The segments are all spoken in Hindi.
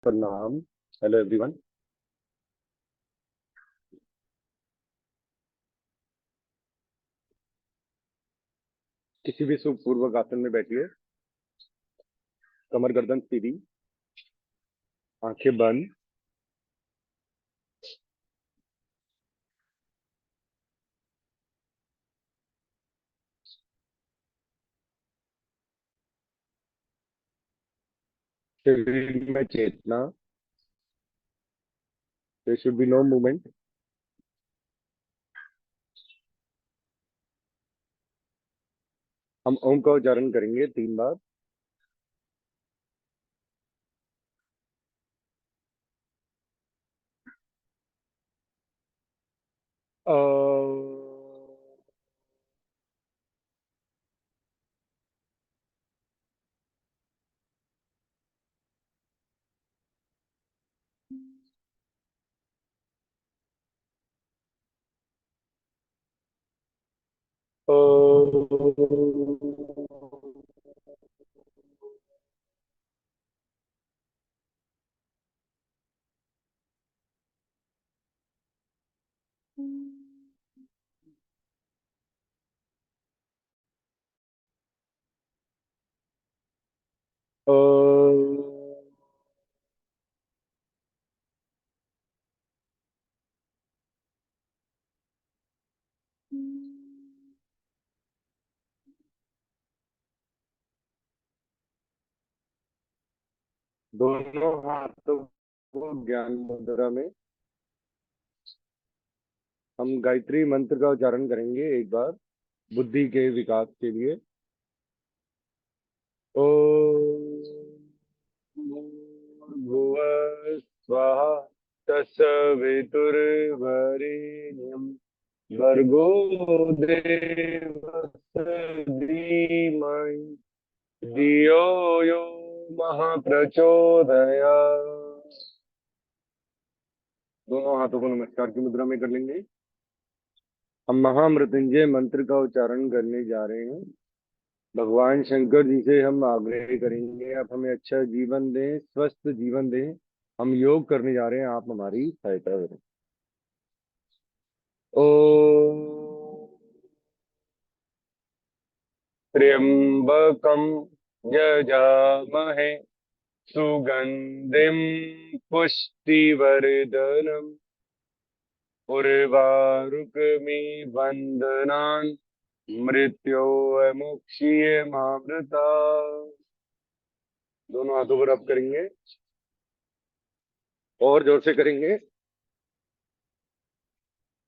प्रणाम। Hello everyone. किसी भी सुखपूर्वक आसन में बैठिए। कमर गर्दन सीधी, आंखें बंद। शरीर में चेतना। There should be no movement. हम ओम का उच्चारण करेंगे 3 बार। अ, अ, अ, दोनों हाथों को ज्ञान मुद्रा में हम गायत्री मंत्र का उच्चारण करेंगे एक बार, बुद्धि के विकास के लिए। ओम भूर्भुवः स्वः तत्सवितुर्वरेण्यं भर्गो देवस्य धीमहि धियो यो महाप्रचोदयात्। दोनों हाथों को नमस्कार की मुद्रा में कर लेंगे। हम महामृत्युंजय मंत्र का उच्चारण करने जा रहे हैं। भगवान शंकर जी से हम आग्रह करेंगे, आप हमें अच्छा जीवन दें, स्वस्थ जीवन दें। हम योग करने जा रहे हैं, आप हमारी सहायता करें। ओम त्र्यंबकं यजामहे सुगंधिं पुष्टिवर्धनम् उर्वारुकमिव बन्धनान् मृत्योर्मुक्षीयमामृता। दोनों हाथों पर रब करेंगे और जोर से करेंगे।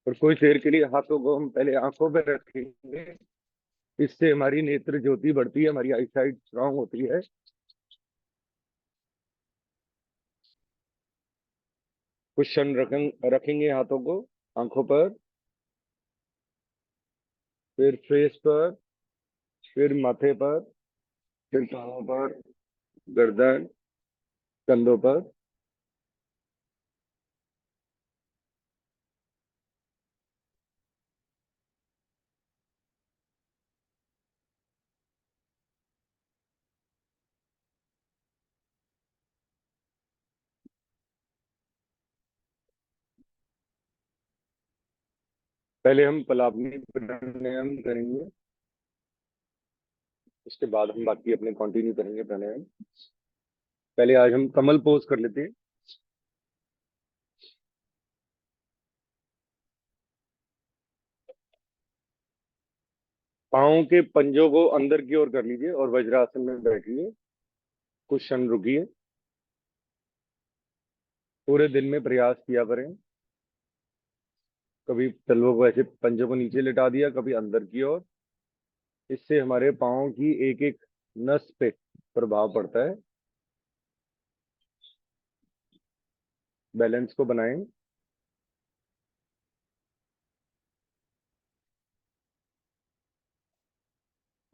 और कुछ देर के लिए हाथों को हम पहले आंखों पर रखेंगे। इससे हमारी नेत्र ज्योति बढ़ती है, हमारी आईसाइट स्ट्रांग होती है। कुछ क्षण रखेंगे हाथों को आंखों पर, फिर फेस पर, फिर माथे पर, फिर कानों पर, गर्दन, कंधों पर। पहले हम पलावनी प्राणायाम करेंगे, उसके बाद हम बाकी अपने कंटिन्यू करेंगे प्राणायाम। पहले आज हम कमल पोज कर लेते हैं। पाँव के पंजों को अंदर की ओर कर लीजिए और वज्रासन में बैठिए। कुछ क्षण रुकिए। पूरे दिन में प्रयास किया करें। कभी तलवों को ऐसे पंजों को नीचे लिटा दिया, कभी अंदर की ओर। इससे हमारे पाँव की एक एक नस पे प्रभाव पड़ता है। बैलेंस को बनाएं।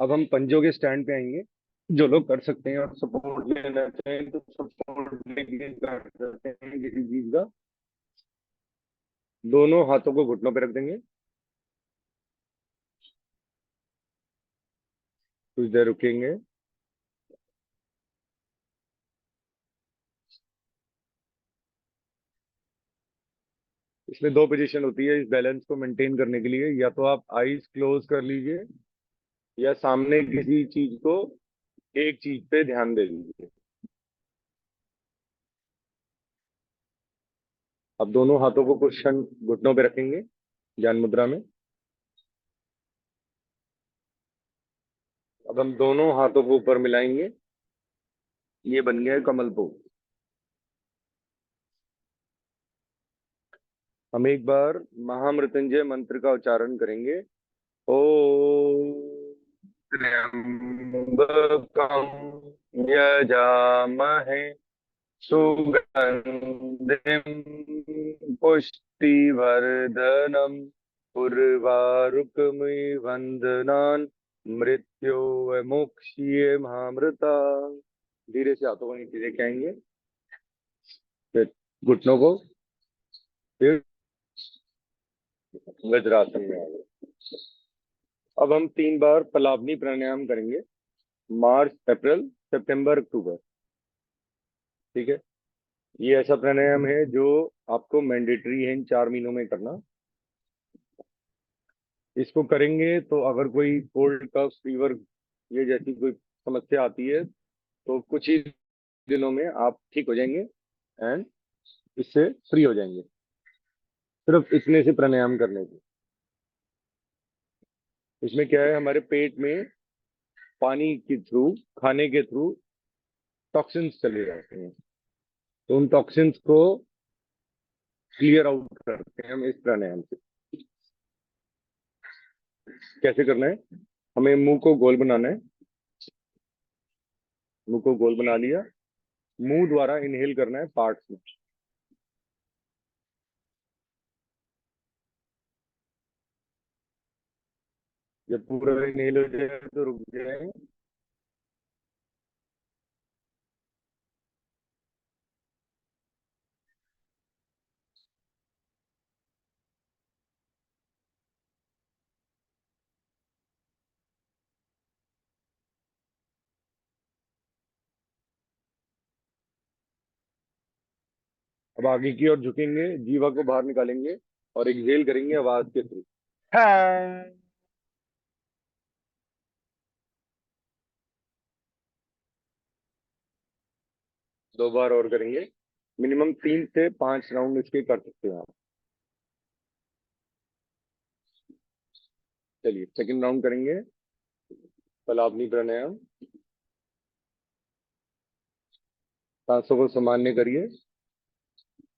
अब हम पंजों के स्टैंड पे आएंगे। जो लोग कर सकते हैं और सपोर्ट लेना चाहें तो सपोर्ट लेके कर सकते हैं किसी चीज का। दोनों हाथों को घुटनों पे रख देंगे। कुछ देर रुकेंगे। इसमें दो पोजीशन होती है इस बैलेंस को मेंटेन करने के लिए। या तो आप आईज क्लोज कर लीजिए, या सामने किसी चीज को, एक चीज पे ध्यान दे दीजिए। अब दोनों हाथों को कुछ क्षण घुटनों पे रखेंगे, ज्ञान मुद्रा में। अब हम दोनों हाथों को ऊपर मिलाएंगे, ये बन गया है कमल पोज। हम एक बार महामृत्युंजय मंत्र का उच्चारण करेंगे। ओम त्र्यंबकं यजामहे सुगंधिं पुष्टिवर्धनम् उर्वारुकमिव मृत्योर्मुक्षीय महामृता। धीरे से हाथों को नीचे लेके आएंगे, फिर घुटनों को, फिर वज्रासन में आ गए। अब हम 3 बार पलावनी प्राणायाम करेंगे, मार्च, अप्रैल, सितंबर, अक्टूबर। ठीक है। ये ऐसा प्राणायाम है जो आपको मैंडेटरी है इन 4 महीनों में करना। इसको करेंगे तो अगर कोई कोल्ड कफ फीवर ये जैसी कोई समस्या आती है तो कुछ ही दिनों में आप ठीक हो जाएंगे एंड इससे फ्री हो जाएंगे, सिर्फ इतने से प्राणायाम करने से। इसमें क्या है, हमारे पेट में पानी के थ्रू, खाने के थ्रू टॉक्सिन्स चले जाते हैं, तो उन टॉक्सिन्स को क्लियर आउट करते हैं हम इस प्राणायाम से। कैसे करना है, हमें मुंह को गोल बनाना है। मुंह को गोल बना लिया, मुंह द्वारा इनहेल करना है पार्ट्स में। जब पूरा इनहेल हो जाए तो रुक जाए। अब आगे की ओर झुकेंगे, जीवा को बाहर निकालेंगे और एक्सहेल करेंगे आवाज के थ्रू। हाँ। 2 बार और करेंगे, मिनिमम 3 से 5 राउंड इसके कर सकते हैं आप। चलिए सेकंड राउंड करेंगे, पलावनी प्राणायाम। सांसों को सामान्य करिए।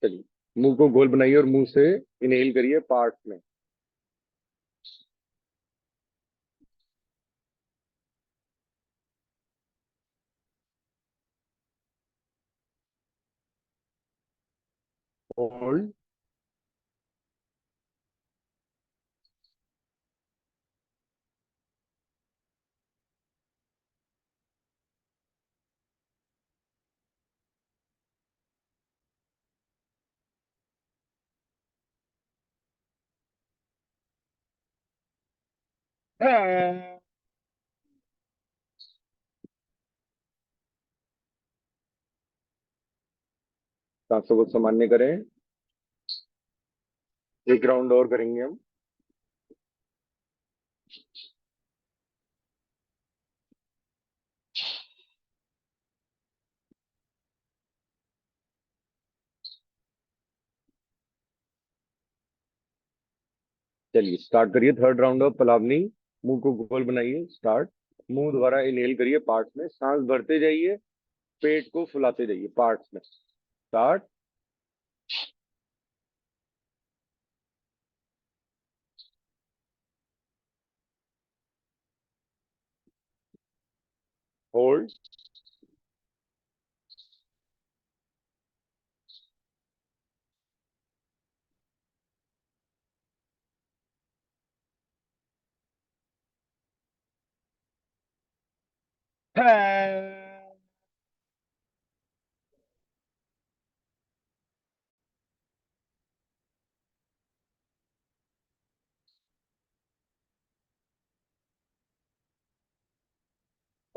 चलिए, मुंह को गोल बनाइए और मुंह से इनहेल करिए पार्ट्स में। होल्ड। हाँ। सांसों को सामान्य करें। एक राउंड और करेंगे हम। चलिए स्टार्ट करिए थर्ड राउंड ऑफ पलावनी। मुंह को गोल बनाइए, स्टार्ट। मुंह द्वारा इनहेल करिए पार्ट्स में, सांस भरते जाइए, पेट को फुलाते जाइए पार्ट्स में। स्टार्ट। होल्ड।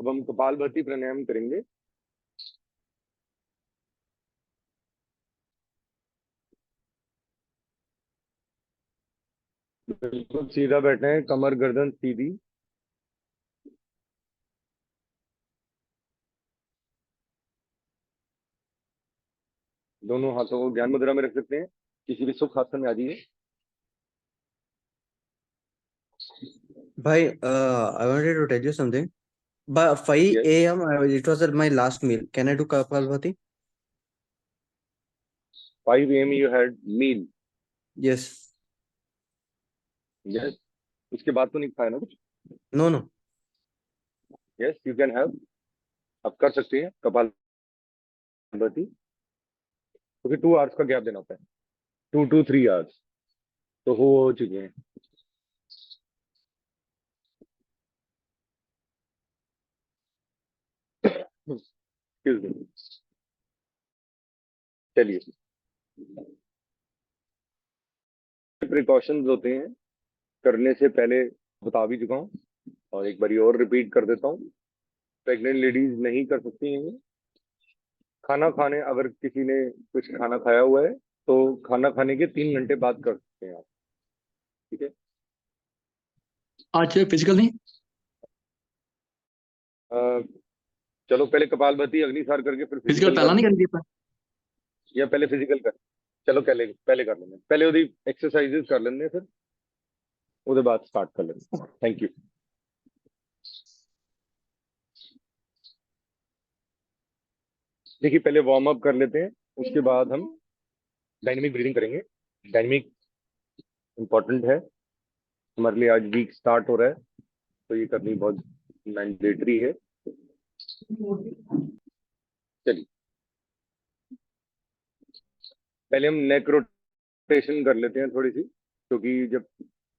अब हम कपालभाति प्राणायाम करेंगे। बिल्कुल सीधा बैठे हैं, कमर गर्दन सीधी। दोनों हाथों को ज्ञान मुद्रा में रख सकते हैं। किसी भी सुख आसन में आ जाइए। Bhai, I wanted to tell you something. By yes, 5 a.m., it was my last meal. Can I do Kapalbhati? 5 AM you had meal? Yes. Yes. उसके बाद तो नहीं खाया ना कुछ? No, no. Yes, you can have. आप कर सकते हैं कपालभाति। क्योंकि 2 आवर्स का गैप देना होता है, 2 to 3 आवर्स। तो हो चुके हैं। Excuse me. चलिए, प्रिकॉशंस होते हैं करने से पहले, बता भी चुका हूँ और एक बारी और रिपीट कर देता हूँ। प्रेग्नेंट लेडीज नहीं कर सकती हैं। खाना खाने, अगर किसी ने कुछ खाना खाया हुआ है तो खाना खाने के 3 घंटे बाद कर सकते हैं आप। ठीक है। आज फिजिकल नहीं। अ, चलो पहले कपालभाति अग्निसार करके फिर फिजिकल फिजिकल पहला कर नहीं लें, करेंगे पर। या पहले फिजिकल कर? चलो पहले पहले कर लेंगे, पहले ਉਹਦੀ एक्सरसाइजेस कर लेंगे, फिर ਉਹਦੇ बाद स्टार्ट कर लेंगे। Thank you. देखिए, पहले वार्म अप कर लेते हैं, उसके बाद हम डायनेमिक ब्रीदिंग करेंगे। डायनेमिक इंपॉर्टेंट है हमारे लिए। आज वीक स्टार्ट हो रहा है तो ये करनी बहुत मैंडेटरी है। चलिए, पहले हम नेक रोटेशन कर लेते हैं थोड़ी सी, क्योंकि जब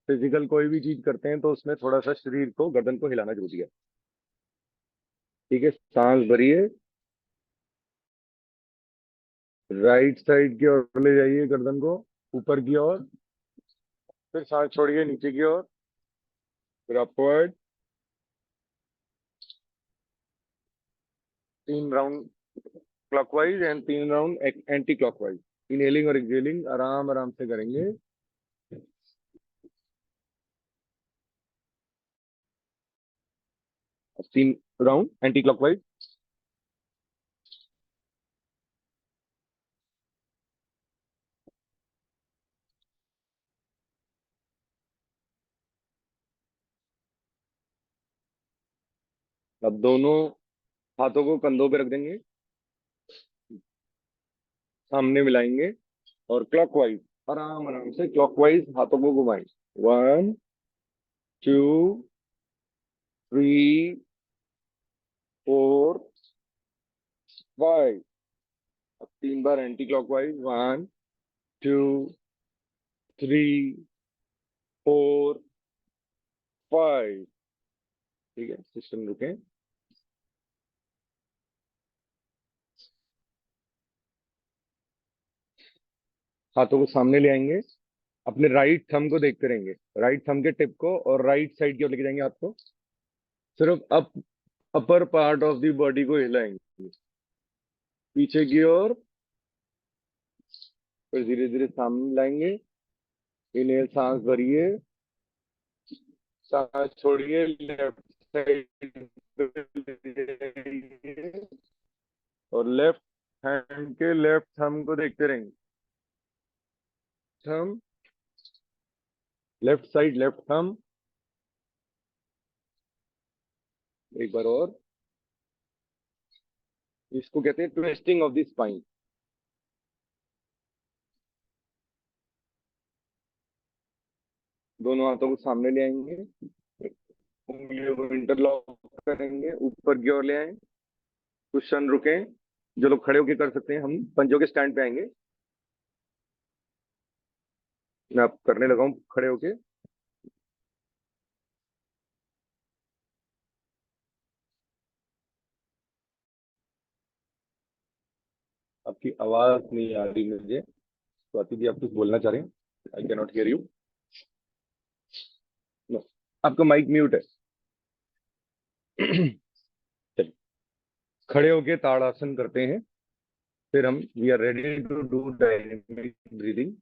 फिजिकल कोई भी चीज करते हैं तो उसमें थोड़ा सा शरीर को, गर्दन को हिलाना जरूरी है। ठीक है, सांस भरिए, राइट साइड की ओर ले जाइए गर्दन को, ऊपर की ओर। फिर सांस छोड़िए नीचे की ओर, फिर upward. 3 round clockwise and 3 round anti clockwise. Inhaling और एक्सहेलिंग आराम आराम से करेंगे। अब 3 राउंड एंटी क्लॉकवाइज। अब दोनों हाथों को कंधों पे रख देंगे, सामने मिलाएंगे और क्लॉकवाइज आराम आराम से क्लॉकवाइज हाथों को घुमाएं। 1, 2, 3, 4, 5। अब 3 बार एंटी क्लॉकवाइज। 1, 2, 3, 4, 5। ठीक है, सिस्टम रुके। हाथों को सामने ले आएंगे, अपने राइट थंब को देखते रहेंगे, राइट थंब के टिप को, और राइट साइड की ओर लेके जाएंगे हाथ को। सिर्फ upper part of the body को हिलाएंगे पीछे की ओर, फिर धीरे धीरे सामने लाएंगे। इन्हें सांस भरिए, सांस छोड़िए, लेफ्ट साइड और लेफ्ट हैंड के लेफ्ट थंब को देखते रहेंगे। Thumb, left side left thumb. एक बार और। इसको कहते हैं ट्विस्टिंग ऑफ द स्पाइन। दोनों हाथों को सामने ले आएंगे, उंगलियों को इंटरलॉक करेंगे, ऊपर की ओर ले आए, कुछ क्षण रुकें। जो लोग खड़े होके कर सकते हैं, हम पंजों के स्टैंड पे आएंगे। मैं अब करने लगा हूँ खड़े होके। आपकी आवाज नहीं आ रही मुझे, स्वाति जी, आप कुछ बोलना चाह रहे हैं? I can not hear you. No, आपका माइक म्यूट है। चलिए, खड़े होके ताड़ासन करते हैं, फिर हम we are ready to do dynamic breathing.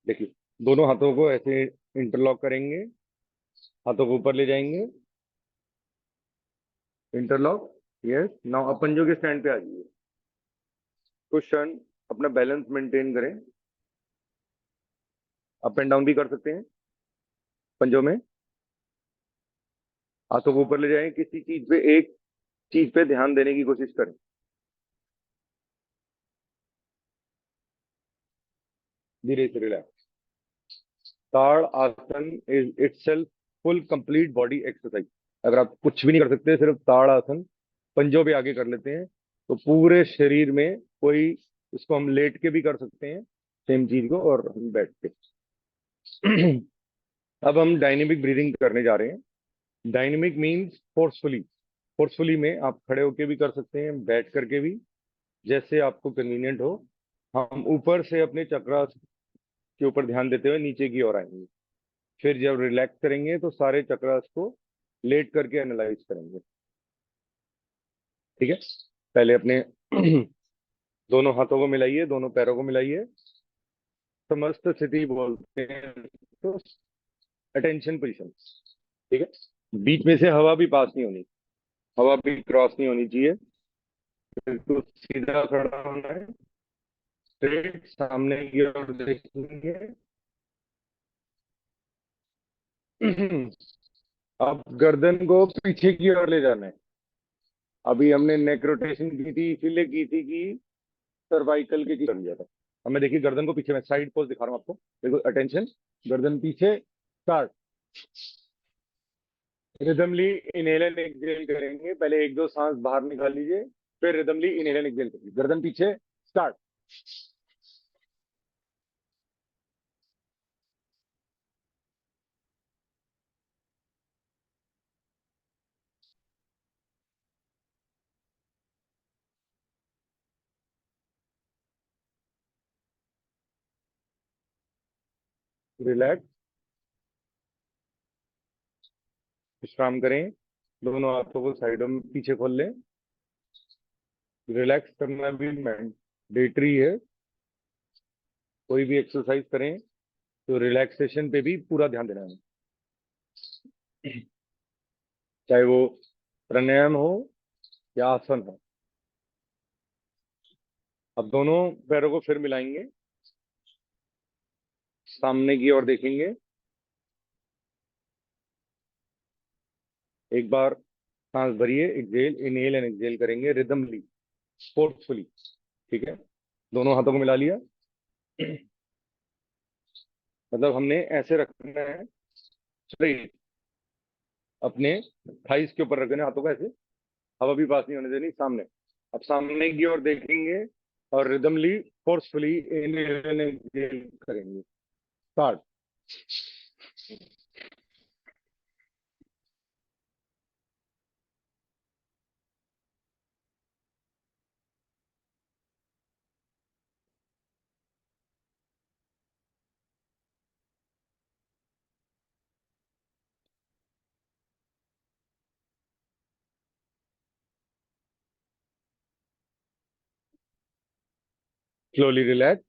देखिए, दोनों हाथों को ऐसे इंटरलॉक करेंगे, हाथों को ऊपर ले जाएंगे, इंटरलॉक। यस, नाउ अपन जो के स्टैंड पे आ जाइए। कुछ क्षण अपना बैलेंस मेंटेन करें। अप एंड डाउन भी कर सकते हैं पंजों में। हाथों को ऊपर ले जाएं, किसी चीज पे, एक चीज पे ध्यान देने की कोशिश करें। धीरे से रिलैक्स। ताड़ आसन is itself full complete body exercise. अगर आप कुछ भी नहीं कर सकते, सिर्फ ताड़ आसन पंजों पे आगे कर लेते हैं, तो पूरे शरीर में कोई, इसको हम लेट के भी कर सकते हैं सेम चीज को, और हम बैठ के। अब हम डायनेमिक ब्रीदिंग करने जा रहे हैं। Dynamic means forcefully. फोर्सफुली में आप खड़े होके भी कर सकते हैं, बैठ करके भी, जैसे आपको कन्वीनियंट हो। हम ऊपर से अपने चक्रा के ऊपर ध्यान देते हुए नीचे की ओर आएंगे। फिर जब रिलैक्स करेंगे तो सारे चक्रास को लेट करके एनालाइज करेंगे। ठीक है। पहले अपने दोनों हाथों को मिलाइए, दोनों पैरों को मिलाइए। समस्त स्थिति बोलते हैं तो अटेंशन पोजिशन। ठीक है। बीच में से हवा भी पास नहीं होनी, हवा भी क्रॉस नहीं होनी चाहिए। बिल्कुल सीधा खड़ा होना है, स्ट्रेट सामने की ओर देखेंगे। अब गर्दन को पीछे की ओर ले जाना है। अभी हमने नेक रोटेशन की थी, इसीलिए की थी कि सर्वाइकल के कर लिया था। अब मैं देखिए गर्दन को पीछे, मैं साइड पोज दिखा रहा हूँ आपको। बिल्कुल अटेंशन, गर्दन पीछे, स्टार्ट। रिदमली इनहेल एंड एक्सहेल करेंगे। पहले एक दो सांस बाहर निकाल लीजिए, फिर रिदमली इनहेल एंड एक्सहेल करिए। गर्दन पीछे, स्टार्ट। रिलैक्स, विश्राम करें। दोनों हाथों को साइडों में पीछे खोल लें। रिलैक्स करना भी मैंडेटरी है। कोई भी एक्सरसाइज करें तो रिलैक्सेशन पे भी पूरा ध्यान देना है, चाहे वो प्राणायाम हो या आसन हो। अब दोनों पैरों को फिर मिलाएंगे, सामने की ओर देखेंगे। एक बार सांस भरिए, एक्सहेल, इनहेल एंड एक्सहेल करेंगे रिदमली, फोर्सफुली। ठीक है। दोनों हाथों को मिला लिया। मतलब हमने ऐसे रखना है, स्ट्रेट, अपने थाइस के ऊपर रखना है हाथों को ऐसे, हवा भी पास नहीं होने देनी, सामने। अब सामने की ओर देखेंगे और रिदमली, फोर्सफुली इनहेल एंड एक्सहेल करेंगे। स्टार्ट। Slowly relax.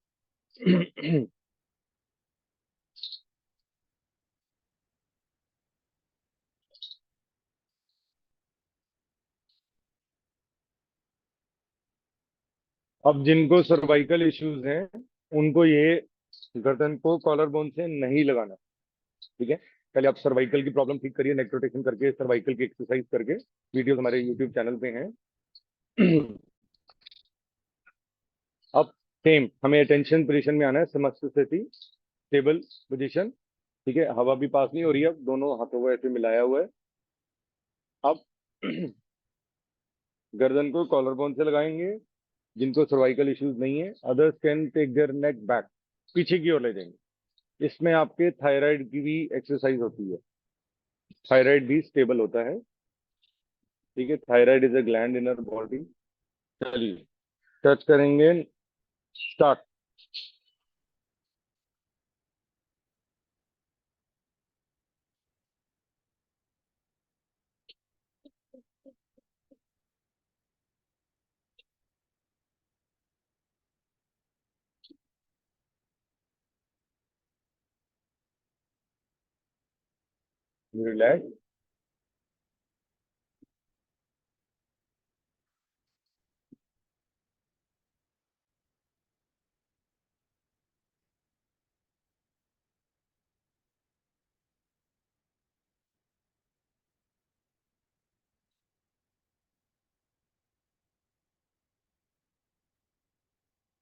अब जिनको सर्वाइकल इश्यूज हैं, उनको ये गर्दन को कॉलर बोन से नहीं लगाना। ठीक है। पहले आप सर्वाइकल की प्रॉब्लम ठीक करिए, नेक रोटेशन करके, सर्वाइकल की एक्सरसाइज करके। वीडियोस हमारे यूट्यूब चैनल पे हैं। अब सेम हमें अटेंशन पोजीशन में आना है, समस्त स्थिति, स्टेबल पोजीशन। ठीक है। हवा भी पास नहीं हो रही है। अब दोनों हाथों को ऐसे मिलाया हुआ है। अब गर्दन को कॉलर बोन से लगाएंगे। जिनको सर्वाइकल इश्यूज नहीं है, others can take their neck back, पीछे की ओर ले जाएंगे। इसमें आपके थायराइड की भी एक्सरसाइज होती है, थायराइड भी स्टेबल होता है। ठीक है। Thyroid is a gland in our body. चलिए, टच करेंगे, स्टार्ट। रिलैक्स।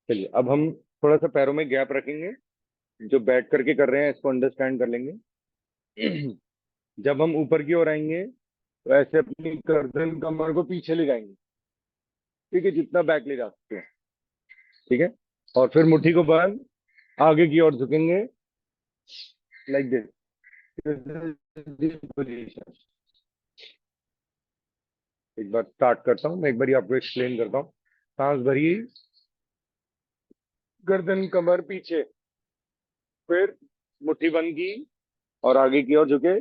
चलिए अब हम थोड़ा सा पैरों में गैप रखेंगे। जो बैठ करके कर रहे हैं इसको अंडरस्टैंड कर लेंगे। जब हम ऊपर की ओर आएंगे तो ऐसे अपनी गर्दन कमर को पीछे ले जाएंगे। ठीक है, जितना बैक ले जा सकते हैं। ठीक है। और फिर मुट्ठी को बंद आगे की ओर झुकेंगे, लाइक दिस पोजीशन। एक बार स्टार्ट करता हूँ, मैं एक बार आपको एक्सप्लेन करता हूँ। सांस भरिए, गर्दन कमर पीछे, फिर मुट्ठी बंद की और आगे की ओर झुके।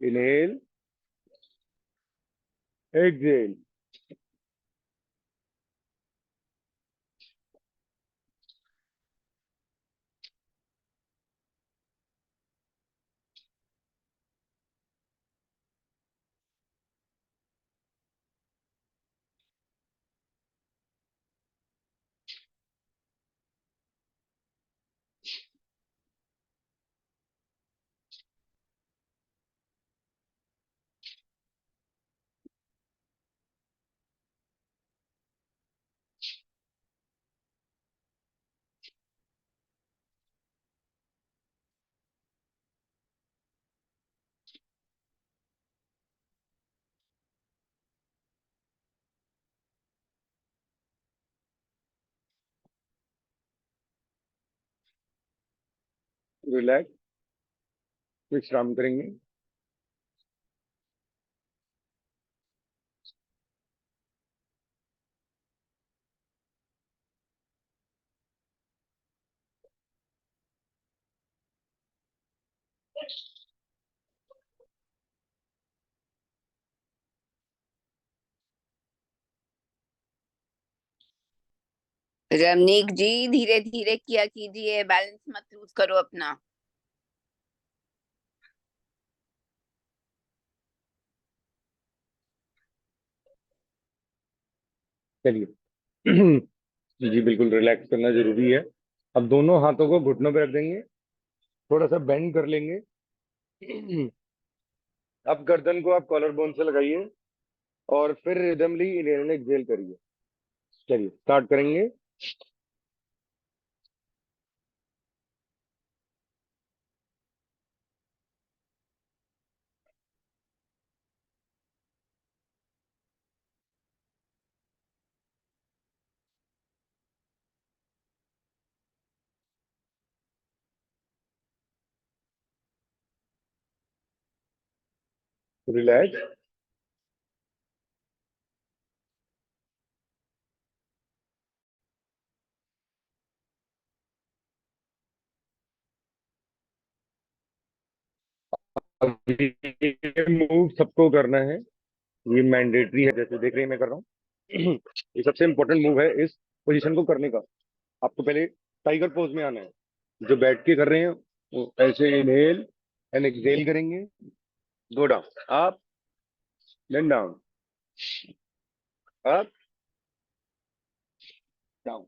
Inhale, exhale. रिलैक्स, विश्राम करेंगे। रमनीक जी, धीरे धीरे किया कीजिए, बैलेंस मत लूज करो अपना। चलिए। जी बिल्कुल, रिलैक्स करना जरूरी है। अब दोनों हाथों को घुटनों पे रख देंगे, थोड़ा सा बेंड कर लेंगे। अब गर्दन को आप कॉलर बोन से लगाइए और फिर रिदमली इनहेल एक्सहेल करिए। चलिए स्टार्ट करेंगे। रिलैक्स। अब ये मूव सबको करना है, ये मैंडेटरी है, जैसे देख रहे हैं मैं कर रहा हूँ। ये सबसे इंपॉर्टेंट मूव है इस पोजीशन को करने का। आपको पहले टाइगर पोज में आना है। जो बैठ के कर रहे हैं वो ऐसे इनहेल एंड एक्सहेल करेंगे। Go down, up, then down, up, down.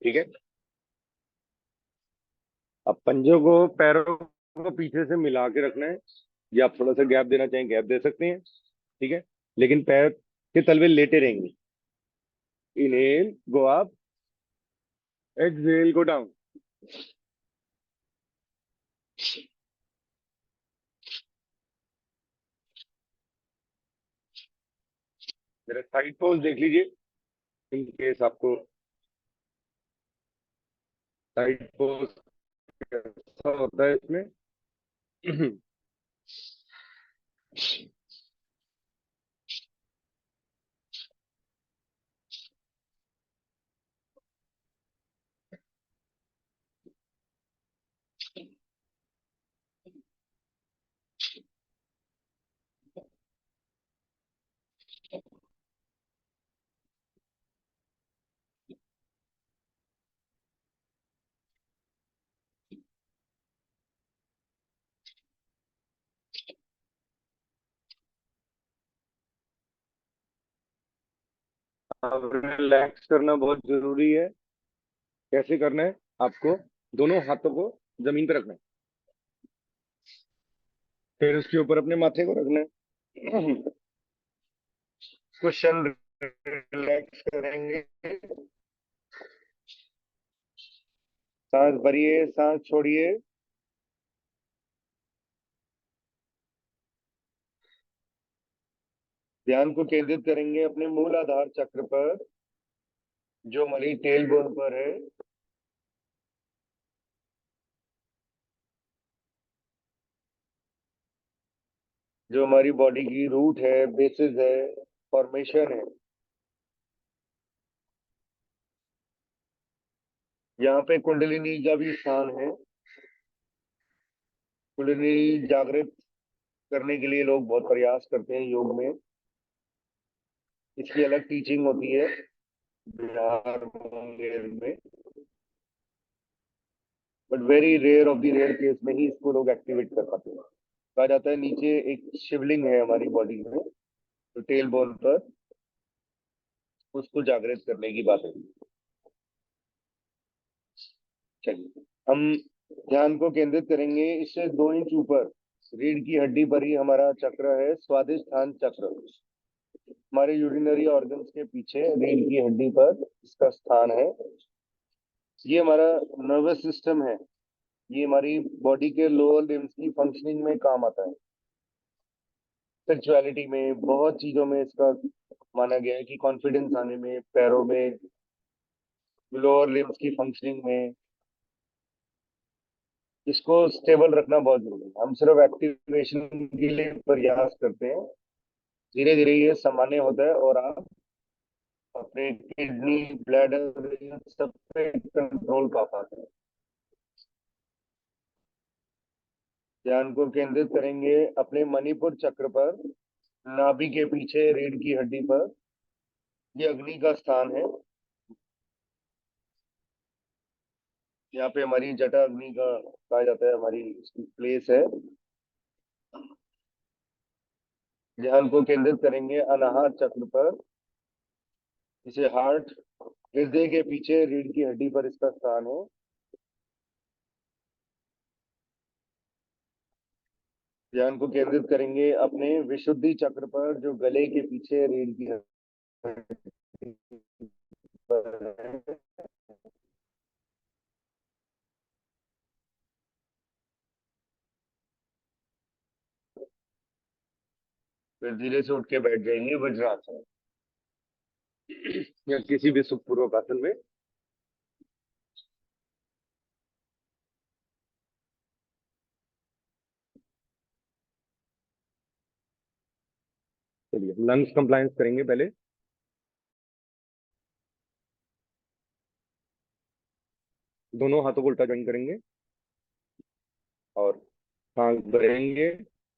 ठीक है। अब पंजों को पैरों को पीछे से मिला के रखना है। या आप थोड़ा सा गैप देना चाहें गैप दे सकते हैं। ठीक है। लेकिन पैर के तलवे लेटे रहेंगे। Inhale go up, exhale go down. मेरा साइड पोज देख लीजिए, इन केस आपको साइड पोज कैसा होता है इसमें। अब रिलैक्स करना बहुत जरूरी है। कैसे करना है? आपको दोनों हाथों को जमीन पे रखना है, फिर उसके ऊपर अपने माथे को रखना है। क्वेश्चन रिलैक्स करेंगे, सांस भरिए, सांस छोड़िए। ध्यान को केंद्रित करेंगे अपने मूल आधार चक्र पर, जो हमारी टेल बोन पर है। जो हमारी बॉडी की रूट है, बेसिस है, फॉर्मेशन है। यहाँ पे कुंडलिनी का भी स्थान है। कुंडलिनी जागृत करने के लिए लोग बहुत प्रयास करते हैं योग में। इसकी अलग टीचिंग होती है बिहार मुंगेर में, but very rare of the rare case में ही इसको लोग एक्टिवेट कर पाते हैं। कहा जाता है नीचे एक शिवलिंग है हमारी बॉडी में, तो टेल बोन पर, उसको जागृत करने की बात है। चलिए, हम ध्यान को केंद्रित करेंगे इससे 2 इंच ऊपर, रीढ़ की हड्डी पर ही हमारा चक्र है, स्वादिष्ठान चक्र। हमारे यूरिनरी ऑर्गन्स के पीछे रीढ़ की हड्डी पर इसका स्थान है। ये हमारा नर्वस सिस्टम है। ये हमारी बॉडी के लोअर लिम्स की फंक्शनिंग में काम आता है। स्पिरिचुअलिटी में, बहुत चीजों में इसका माना गया है कि कॉन्फिडेंस आने में, पैरों में, लोअर लिम्स की फंक्शनिंग में इसको स्टेबल रखना बहुत जरूरी है। हम सिर्फ एक्टिवेशन के लिए प्रयास करते हैं, धीरे धीरे ये सामान्य होता है और आप अपने किडनी, ब्लैडर, इन सब पे कंट्रोल पा पाते हैं। ध्यान को केंद्रित करेंगे अपने मणिपुर चक्र पर, नाभि के पीछे रीढ़ की हड्डी पर। ये अग्नि का स्थान है। यहाँ पे हमारी जटा अग्नि का कहा जाता है, हमारी प्लेस है। ध्यान को केंद्रित करेंगे अनाहत चक्र पर, इसे हार्ट, हृदय के पीछे रीढ़ की हड्डी पर इसका स्थान है। ध्यान को केंद्रित करेंगे अपने विशुद्धि चक्र पर, जो गले के पीछे रीढ़ की हड्डी पर है। फिर धीरे से उठ के बैठ जाएंगे वज्रासन या किसी भी सुखपूर्वक आसन में। चलिए, लंग्स कंप्लायंस करेंगे पहले। दोनों हाथों को उल्टा ज्वाइन करेंगे और सांस भरेंगे।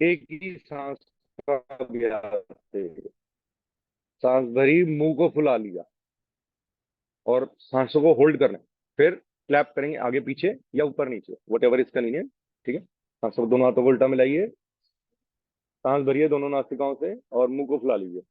एक ही सांस का अभ्यास से सांस भरी, मुंह को फुला लिया और सांसों को होल्ड करना है। फिर क्लैप करेंगे आगे पीछे या ऊपर नीचे, वट एवर इज कन्वीनियंट। ठीक है, सांसों को, दोनों हाथों को उल्टा मिलाइए, सांस भरिए दोनों नासिकाओं से और मुंह को फुला लीजिए।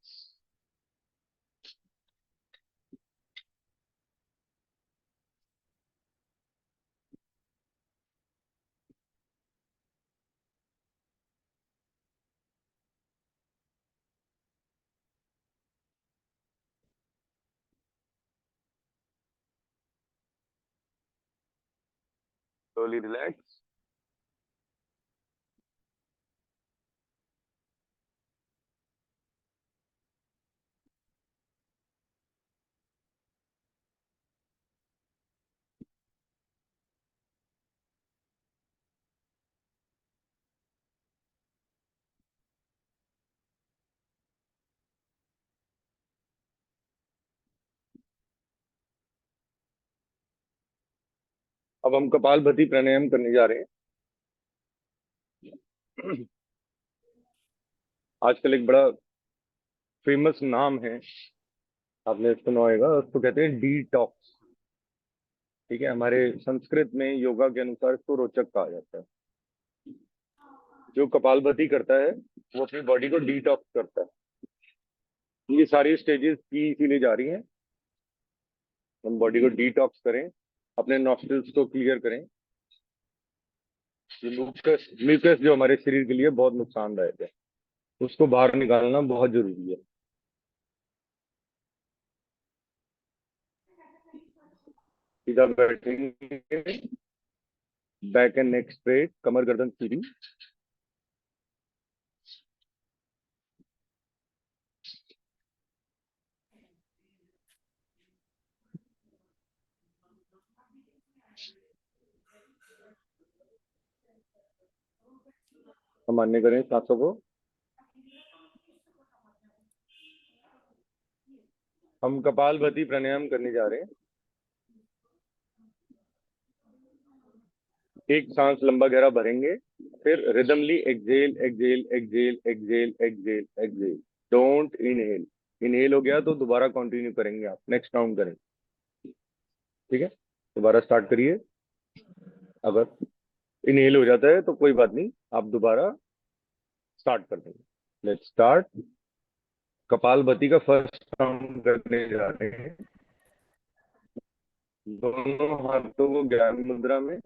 Slowly relax. अब हम कपालभाति प्राणायाम करने जा रहे हैं। आजकल एक बड़ा फेमस नाम है, आपने सुना होगा, उसको कहते हैं डिटॉक्स। ठीक है, हमारे संस्कृत में योगा के अनुसार इसको रोचक कहा जाता है। जो कपालभाति करता है वो अपनी बॉडी को डिटॉक्स करता है। ये सारी स्टेजेस की इसीलिए जा रही हैं, हम बॉडी को डिटॉक्स करें, अपने नॉस्ट्रल्स को क्लियर करें। ये म्यूकस म्यूकस जो हमारे शरीर के लिए बहुत नुकसानदायक है, उसको बाहर निकालना बहुत जरूरी है। सीधा बैठेंगे, बैक एंड नेक स्ट्रेट, कमर गर्दन सीधी। हम मान्य करें सांसों को। हम कपालभाति प्राणायाम करने जा रहे हैं। एक सांस लंबा गहरा भरेंगे, फिर rhythmically exhale exhale exhale exhale exhale exhale. Don't inhale. Inhale हो गया तो दोबारा कंटिन्यू करेंगे, आप नेक्स्ट काउंट करें। ठीक है, दोबारा स्टार्ट करिए। अगर इनहेल हो जाता है तो कोई बात नहीं, आप दोबारा स्टार्ट कर देंगे। Let's start. कपालभाति का फर्स्ट काउंट करने जा रहे हैं। दोनों हाथों को ज्ञान मुद्रा में,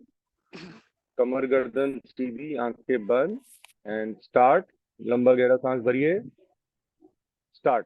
कमर गर्दन सीधी, आंखें बंद, एंड स्टार्ट। लंबा गहरा सांस भरिए, स्टार्ट।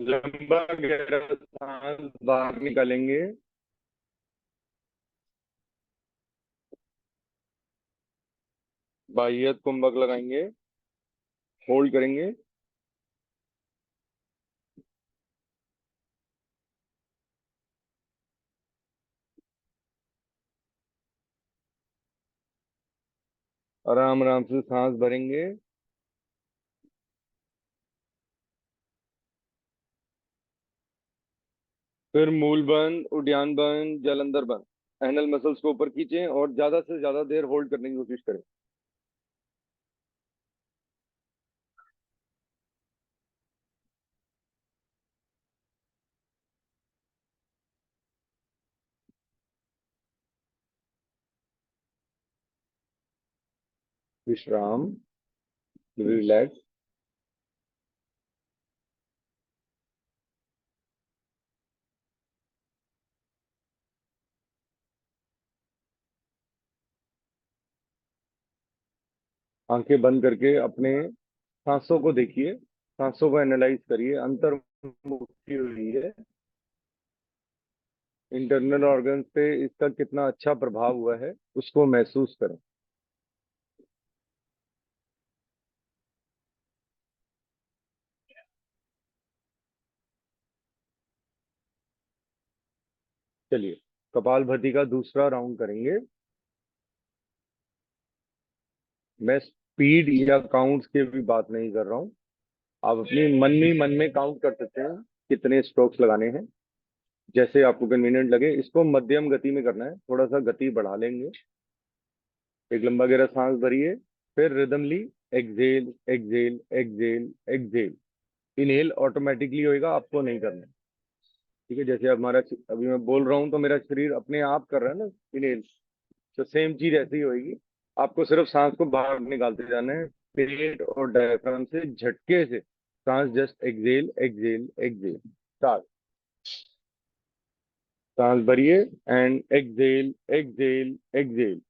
लंबा गहरा सांस बाहर निकालेंगे, बाह्य कुंभक लगाएंगे, होल्ड करेंगे, आराम आराम से सांस भरेंगे, फिर मूल बंद, उद्यान बंद, जलंधर बंद। एनल मसल्स को ऊपर खींचें और ज्यादा से ज्यादा देर होल्ड करने की कोशिश करें। विश्राम, रिलैक्स। आंखें बंद करके अपने सांसों को देखिए, सांसों को एनालाइज करिए। अंतर्मुखी हुई है, इंटरनल ऑर्गन पे इसका कितना अच्छा प्रभाव हुआ है उसको महसूस करें। चलिए, कपालभाति का दूसरा राउंड करेंगे। मैं स्पीड या काउंट्स की भी बात नहीं कर रहा हूँ, आप अपनी मन में काउंट कर सकते हैं कितने स्ट्रोक्स लगाने हैं, जैसे आपको कन्वीनियंट लगे। इसको मध्यम गति में करना है, थोड़ा सा गति बढ़ा लेंगे। एक लंबा गहरा सांस भरिए, फिर rhythmically exhale exhale exhale exhale. Inhale automatically होएगा, आपको नहीं करना। ठीक है, जैसे हमारा अभी मैं बोल रहा हूँ तो मेरा शरीर अपने आप कर रहा है ना इनहेल, तो सेम चीज ऐसे ही होएगी। आपको सिर्फ सांस को बाहर निकालते जाना है, पेट और डायफ्राम से झटके से सांस, just exhale exhale exhale. Start. सांस भरिए एंड एक्सेल एक्सेल एक्सेल।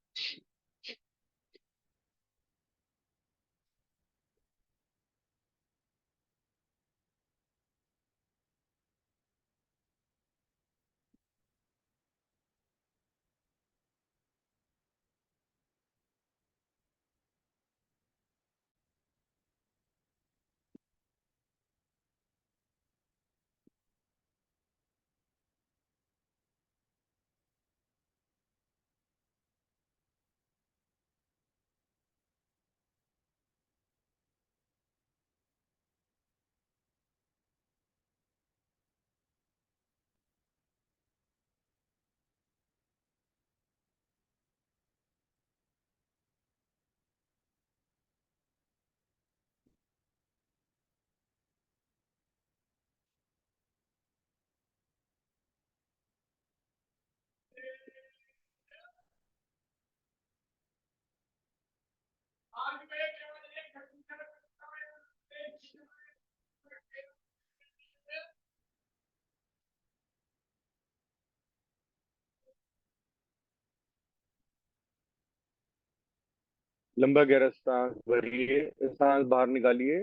लंबा गहरा सांस भरिए, सांस बाहर निकालिए,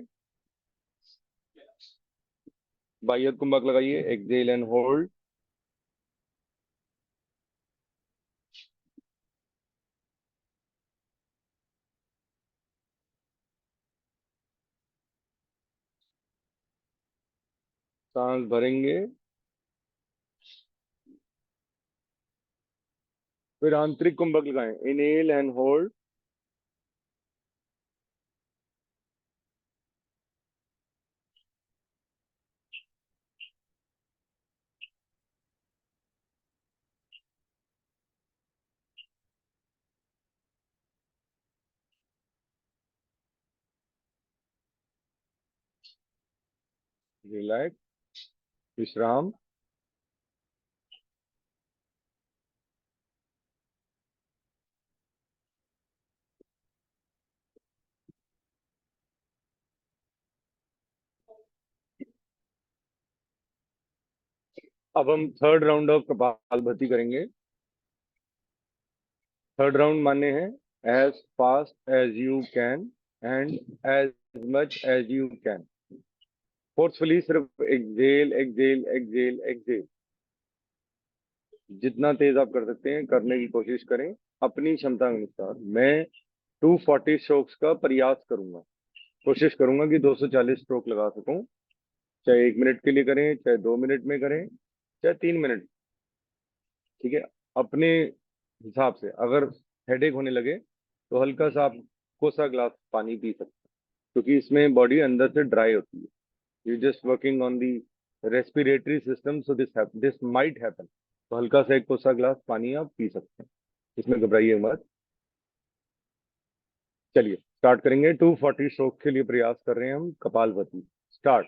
बाह्य कुंभक लगाइए, एक्सेल एंड होल्ड। सांस भरेंगे, फिर आंतरिक कुंभक लगाएं, इनहेल एंड होल्ड। रिलैक्स, विश्राम। अब हम थर्ड राउंड ऑफ कपालभाति करेंगे। थर्ड राउंड माने हैं as fast as you can and as much as you can. Forcefully सिर्फ एक्सेल एक्सेल एक्सेल एक्सेल, जितना तेज आप कर सकते हैं करने की कोशिश करें अपनी क्षमता के अनुसार। मैं 240 स्ट्रोक्स का प्रयास करूंगा, कोशिश करूंगा कि 240 स्ट्रोक लगा सकूं। चाहे 1 मिनट के लिए करें, चाहे 2 मिनट में करें, चाहे 3 मिनट। ठीक है, अपने हिसाब से। अगर हेडेक होने लगे तो हल्का सा आप कोसा ग्लास पानी पी सकते हैं, क्योंकि इसमें बॉडी अंदर से ड्राई होती है। You just working on the respiratory system, so this might happen. तो हल्का सा एक कोसा ग्लास पानी आप पी सकते हैं, इसमें घबराइए मत। चलिए स्टार्ट करेंगे। 240 स्ट्रोक के लिए प्रयास कर रहे हैं हम कपालभाति। स्टार्ट।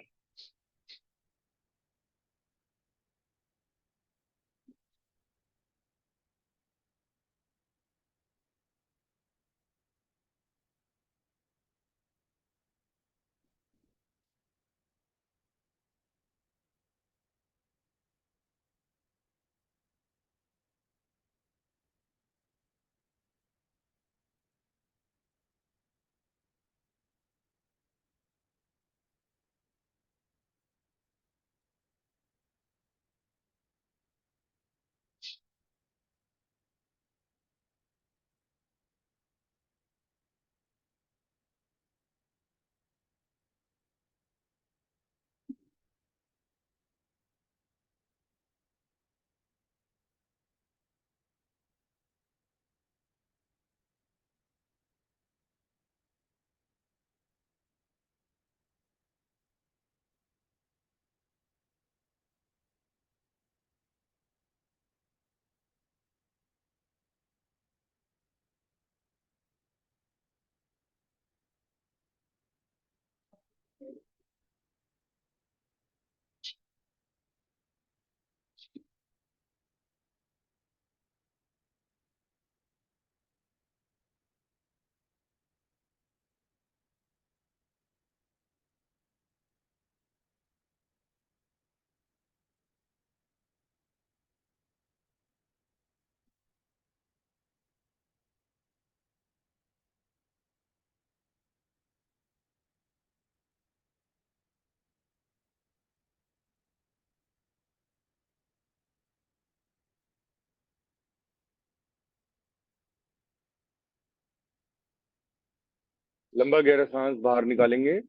लंबा गहरा सांस बाहर निकालेंगे।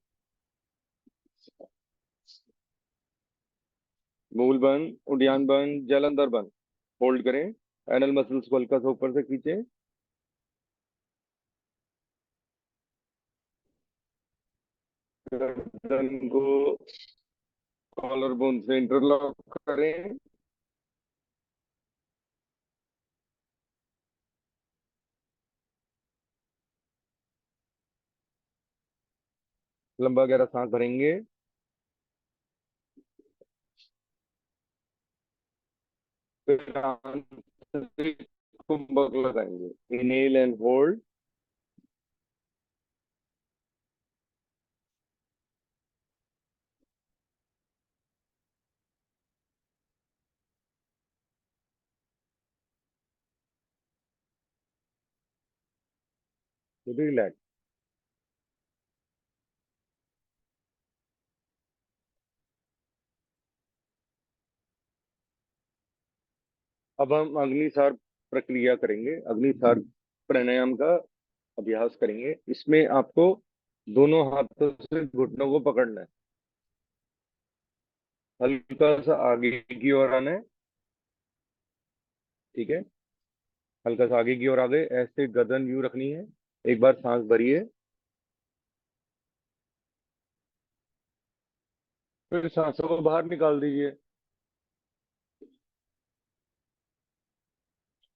मूल बंद, उद्यान बंद, जलंधर बंद। होल्ड करें। एनल मसल्स को हल्का सा ऊपर से खींचें। गर्दन को कॉलर बोन से इंटरलॉक करें। लंबा गहरा सांस भरेंगे। फिर आंतरिक कुंभक लगाएंगे। Inhale and hold. रिलैक्स। अब हम अग्निसार प्रक्रिया करेंगे, अग्निसार प्राणायाम का अभ्यास करेंगे। इसमें आपको दोनों हाथों से घुटनों को पकड़ना है। हल्का सा आगे की ओर आना है। ठीक है। हल्का सा आगे की ओर आ गए, ऐसे गर्दन यूं रखनी है। एक बार सांस भरिए। फिर सांसों को बाहर निकाल दीजिए।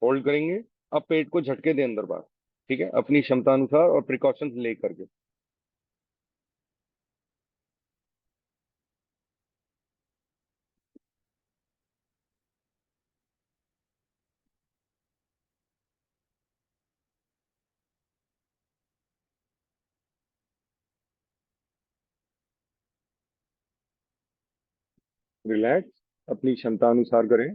होल्ड करेंगे। अब पेट को झटके दें अंदर बाहर। ठीक है, अपनी क्षमता अनुसार और प्रिकॉशंस ले करके। रिलैक्स। अपनी क्षमता अनुसार करें।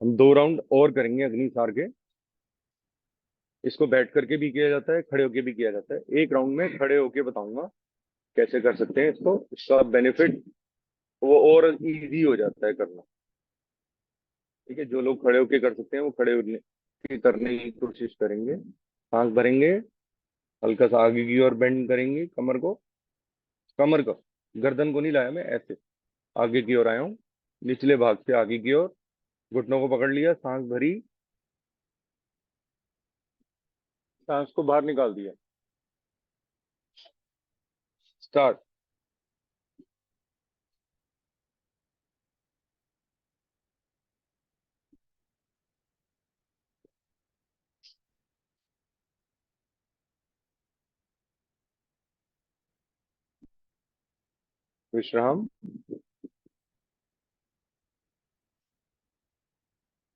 हम 2 राउंड और करेंगे अग्निसार के। इसको बैठ करके भी किया जाता है, खड़े होके भी किया जाता है। एक राउंड में खड़े होके बताऊंगा कैसे कर सकते हैं इसको। इसका बेनिफिट वो और इजी हो जाता है करना। ठीक है, जो लोग खड़े होके कर सकते हैं वो खड़े होने की करने की कोशिश करेंगे। सांस भरेंगे। हल्का सा आगे की ओर बेंड करेंगे कमर को। कमर को, गर्दन को नहीं लाया मैं, ऐसे आगे की ओर आया हूँ। निचले भाग से आगे की ओर। घुटनों को पकड़ लिया, सांस भरी, सांस को बाहर निकाल दिया। स्टार्ट। विश्राम।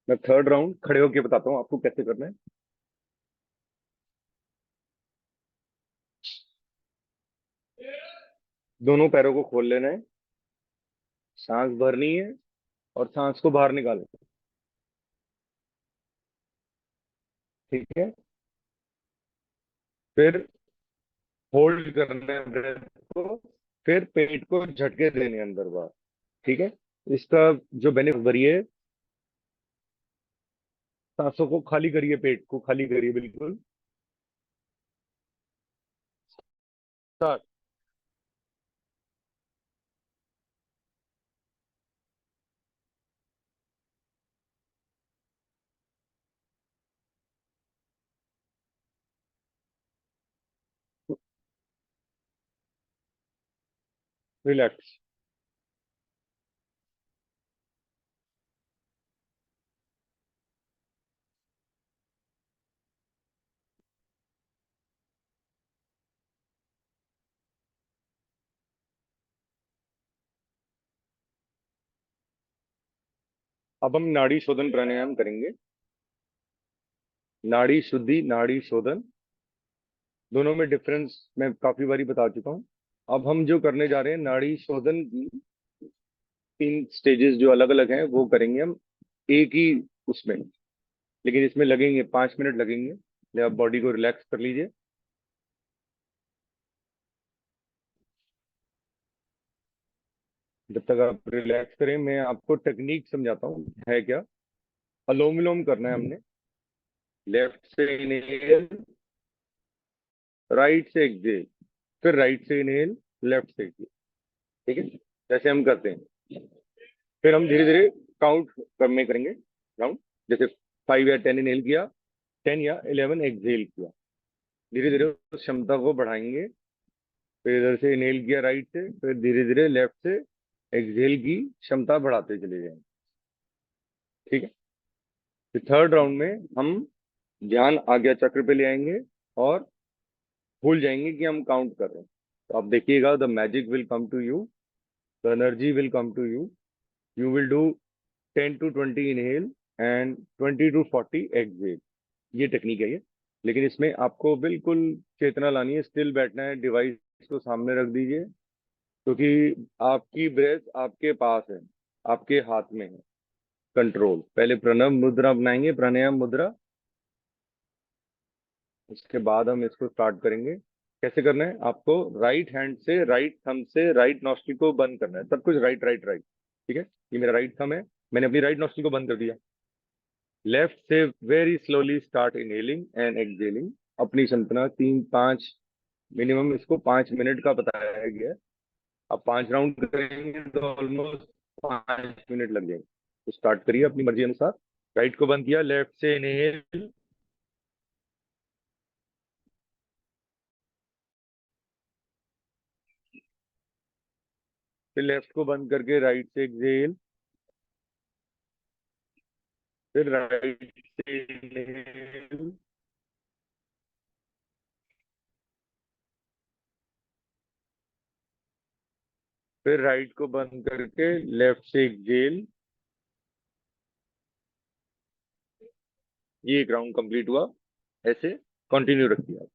मैं थर्ड राउंड खड़े होके बताता हूँ आपको कैसे करना है। दोनों पैरों को खोल लेना है। सांस भरनी है और सांस को बाहर निकालना है। ठीक है। फिर होल्ड करना है ब्रेथ को। फिर पेट को झटके देने हैं अंदर बाहर। ठीक है। इसका जो बेनिफिट भरिए, सांसों को खाली करिए, पेट को खाली करिए बिल्कुल। स्टार्ट। रिलैक्स। अब हम नाड़ी शोधन प्राणायाम करेंगे। नाड़ी शुद्धि, नाड़ी शोधन, दोनों में डिफरेंस मैं काफी बारी बता चुका हूँ। अब हम जो करने जा रहे हैं नाड़ी शोधन की 3 स्टेजेस जो अलग अलग हैं वो करेंगे हम एक ही उसमें, लेकिन इसमें लगेंगे 5 मिनट लगेंगे। ले आप बॉडी को रिलैक्स कर लीजिए। जब तक आप रिलैक्स करें मैं आपको टेक्निक समझाता हूँ है क्या। अनुलोम विलोम करना है हमने। लेफ्ट से इनहेल, राइट से एक्सहेल, फिर राइट से इनहेल, लेफ्ट से एक्सहेल। ठीक है, जैसे हम करते हैं। फिर हम धीरे धीरे काउंट करने करेंगे राउंड। जैसे 5 या 10 इनहेल किया, 10 या 11 एक्सहेल किया। धीरे धीरे उस क्षमता को बढ़ाएंगे। फिर इधर से इनहेल किया राइट से, फिर धीरे धीरे लेफ्ट से एक्सहेल की क्षमता बढ़ाते चले जाएंगे। ठीक है। फिर थर्ड राउंड में हम ध्यान आज्ञा चक्र पे ले आएंगे और भूल जाएंगे कि हम काउंट कर रहे हैं। तो आप देखिएगा, the magic will come to you, the energy will come to you. You will do 10 to 20 inhale and 20 to 40 exhale. ये टेक्निक है ये। लेकिन इसमें आपको बिल्कुल चेतना लानी है, स्टिल बैठना है, डिवाइस को सामने रख दीजिए, क्योंकि आपकी ब्रेथ आपके पास है, आपके हाथ में है कंट्रोल। पहले प्रणव मुद्रा बनाएंगे, प्राणायाम मुद्रा। उसके बाद हम इसको स्टार्ट करेंगे। कैसे करना है आपको, राइट हैंड से, राइट थंब से राइट नॉस्ट्रिल को बंद करना है। सब कुछ राइट राइट राइट। ठीक है, ये मेरा राइट थंब है, मैंने अपनी राइट नॉस्ट्रिल को बंद कर दिया। लेफ्ट से very slowly start inhaling and exhaling. अपनी संतना 3-5 मिनिमम, इसको 5 मिनट का बताया गया है। अब 5 राउंड करेंगे तो ऑलमोस्ट 5 मिनट लग जाएंगे। तो स्टार्ट करिए अपनी मर्जी अनुसार। राइट को बंद किया, लेफ्ट से इनहेल, फिर लेफ्ट को बंद करके राइट से एक्सहेल, फिर राइट से इनहेल, फिर राइट को बंद करके लेफ्ट से एक्सहेल। ये एक राउंड कंप्लीट हुआ। ऐसे कंटिन्यू रखिए आप।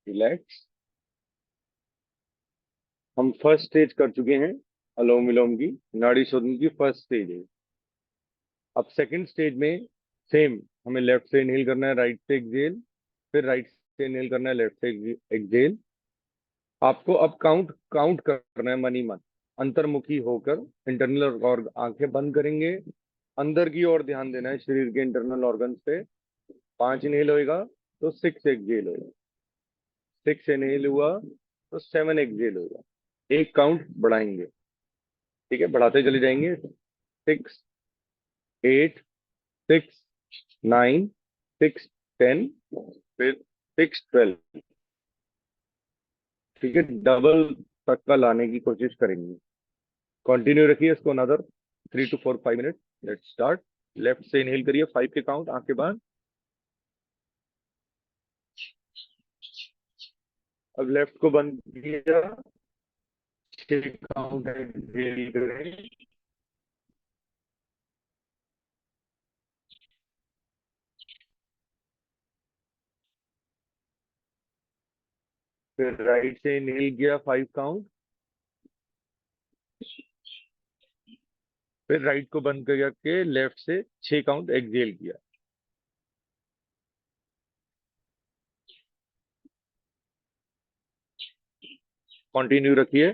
रिलैक्स। हम फर्स्ट स्टेज कर चुके हैं अनुलोम विलोम की, नाड़ी शोधन की फर्स्ट स्टेज है। अब सेकंड स्टेज में सेम, हमें लेफ्ट से इनहेल करना है, राइट से एक्सहेल, फिर राइट से इनहेल करना है, लेफ्ट से एक्सहेल। आपको अब काउंट काउंट करना है मन ही मन, अंतर्मुखी होकर। इंटरनल और आंखें बंद करेंगे, अंदर की ओर ध्यान देना है, शरीर के इंटरनल ऑर्गन्स पे। 5 इनहेल होएगा तो 6 एक्सहेल होएगा, 6 इनहेल हुआ तो 7 एक्सहेल होएगा। एक काउंट बढ़ाएंगे। ठीक है, बढ़ाते चले जाएंगे। 6, 8, 6, 9, 6, 10, फिर 6, 12। ठीक है, डबल तक का लाने की कोशिश करेंगे। कंटिन्यू रखिए इसको another 3 to 4 5 minute. Let's start. Left से इनहेल करिए 5 के काउंट, आंखें बंद। अब लेफ्ट को बंद किया, 6 काउंट एक्सहेल करें। फिर राइट से इनहेल किया 5 काउंट, फिर राइट को बंद करके लेफ्ट से 6 काउंट एक्सहेल किया। कंटिन्यू रखिए।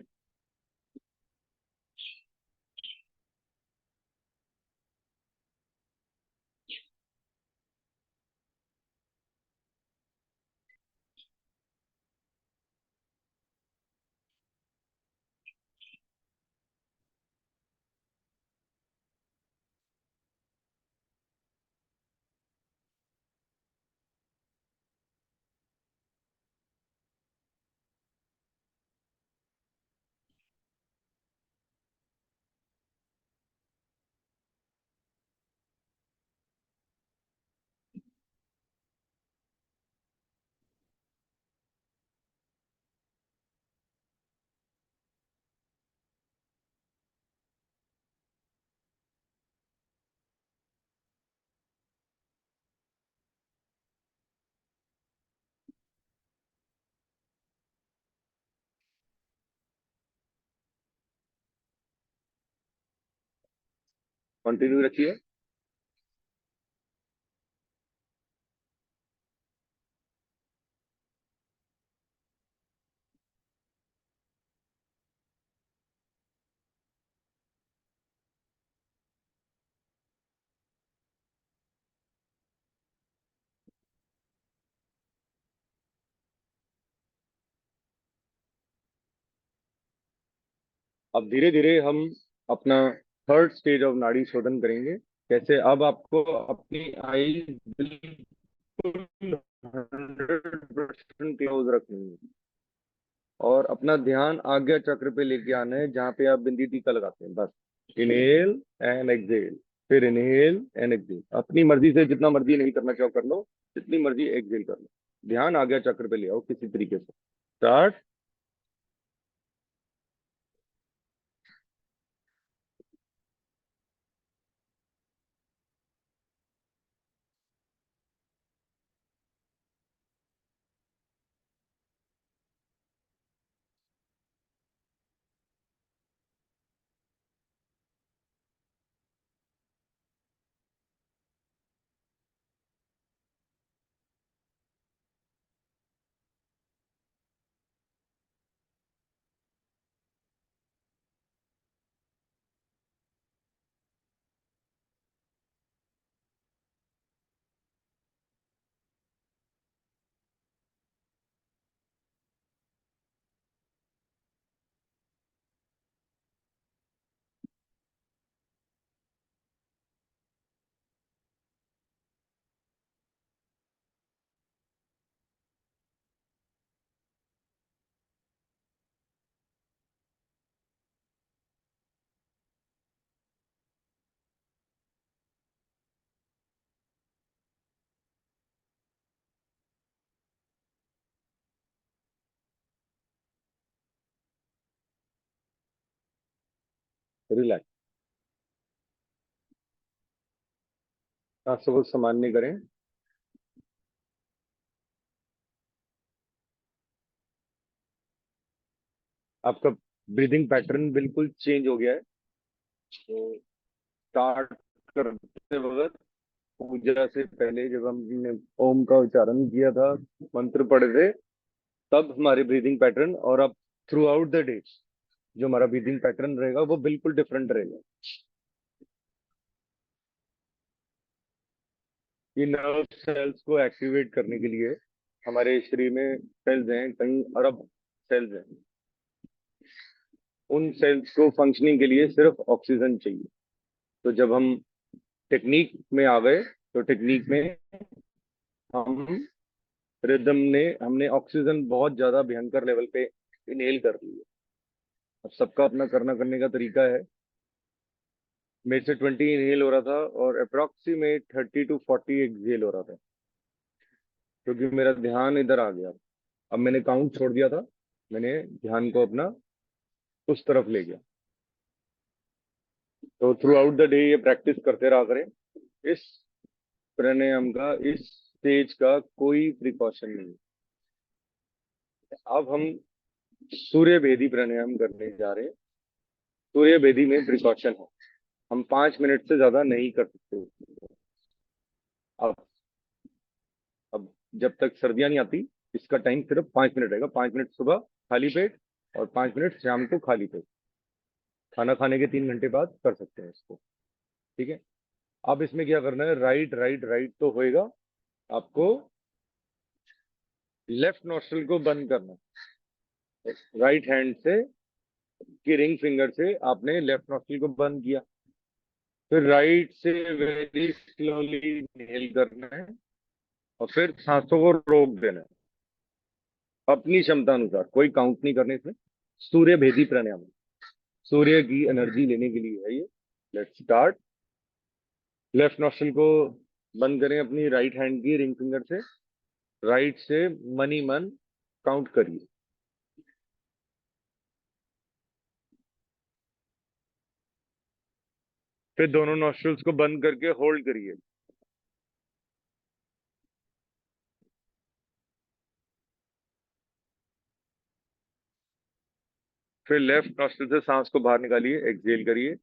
कंटिन्यू रखिए। अब धीरे धीरे हम अपना थर्ड स्टेज ऑफ नाड़ी शोधन करेंगे। कैसे? अब आपको अपनी आई बिल्कुल 100% क्लोज रखनी है और अपना ध्यान आज्ञा चक्र पे लेके आना है, जहाँ पे आप बिंदी टीका लगाते हैं। बस इनहेल एंड एक्सहेल, फिर इनहेल एंड एक्सहेल। अपनी मर्जी से जितना मर्जी नहीं करना चाहो कर लो, जितनी मर्जी एक्सहेल कर लो। ध्यान आज्ञा चक्र पे ले आओ किसी तरीके से। स्टार्ट। रिलैक्स। सांसों को सामान्य करें। आपका ब्रीदिंग पैटर्न बिल्कुल चेंज हो गया है। तो स्टार्ट करते वक्त, पूजा से पहले जब हमने ओम का उच्चारण किया था, मंत्र पढ़े थे, तब हमारे ब्रीदिंग पैटर्न और अब थ्रू आउट द डे जो हमारा ब्रीदिंग पैटर्न रहेगा वो बिल्कुल डिफरेंट रहेगा। ये नर्व सेल्स को एक्टिवेट करने के लिए हमारे शरीर में सेल्स हैं, कई अरब सेल्स हैं। उन सेल्स को फंक्शनिंग के लिए सिर्फ ऑक्सीजन चाहिए। तो जब हम टेक्निक में आ गए, तो टेक्निक में हम रिदम ने हमने ऑक्सीजन बहुत ज्यादा भयंकर लेवल पे इनहेल कर ली है। अब सबका अपना करने का तरीका है। मेरे से 20 इनहेल हो रहा था और अप्रोक्सीमेट 30 to 40 एक्सहेल हो रहा था, क्योंकि मेरा ध्यान इधर आ गया। अब मैंने काउंट छोड़ दिया था, मैंने ध्यान को अपना उस तरफ ले गया। तो थ्रू आउट द डे ये प्रैक्टिस करते रहा करें। इस प्राणायाम का, इस स्टेज का कोई प्रिकॉशन नहीं है। अब हम सूर्य भेदी प्राणायाम करने जा रहे हैं। सूर्य भेदी में प्रिकॉशन है, हम 5 मिनट से ज्यादा नहीं कर सकते। अब अब जब तक सर्दियां नहीं आती, इसका टाइम सिर्फ 5 मिनट रहेगा। 5 मिनट सुबह खाली पेट और 5 मिनट शाम को खाली पेट, खाना खाने के 3 घंटे बाद कर सकते हैं इसको। ठीक है। अब इसमें क्या करना है, राइट राइट राइट तो होएगा, आपको लेफ्ट नोस्ट्रल को बंद करना है। राइट हैंड से की रिंग फिंगर से आपने लेफ्ट नोस्ट्रल को बंद किया, फिर राइट से वेरी स्लोली इनहेल करना है और फिर सांसों को रोक देना है अपनी क्षमता अनुसार, कोई काउंट नहीं करने से। सूर्य भेदी प्राणायाम, सूर्य की एनर्जी लेने के लिए है ये। Let's start. लेफ्ट नोस्ट्रल को बंद करें अपनी राइट हैंड की रिंग फिंगर से, राइट से मनी मन काउंट करिए। फिर दोनों नोस्ट्रल्स को बंद करके होल्ड करिए। फिर लेफ्ट नोस्ट्रल से सांस को बाहर निकालिए, एक्सहेल करिए।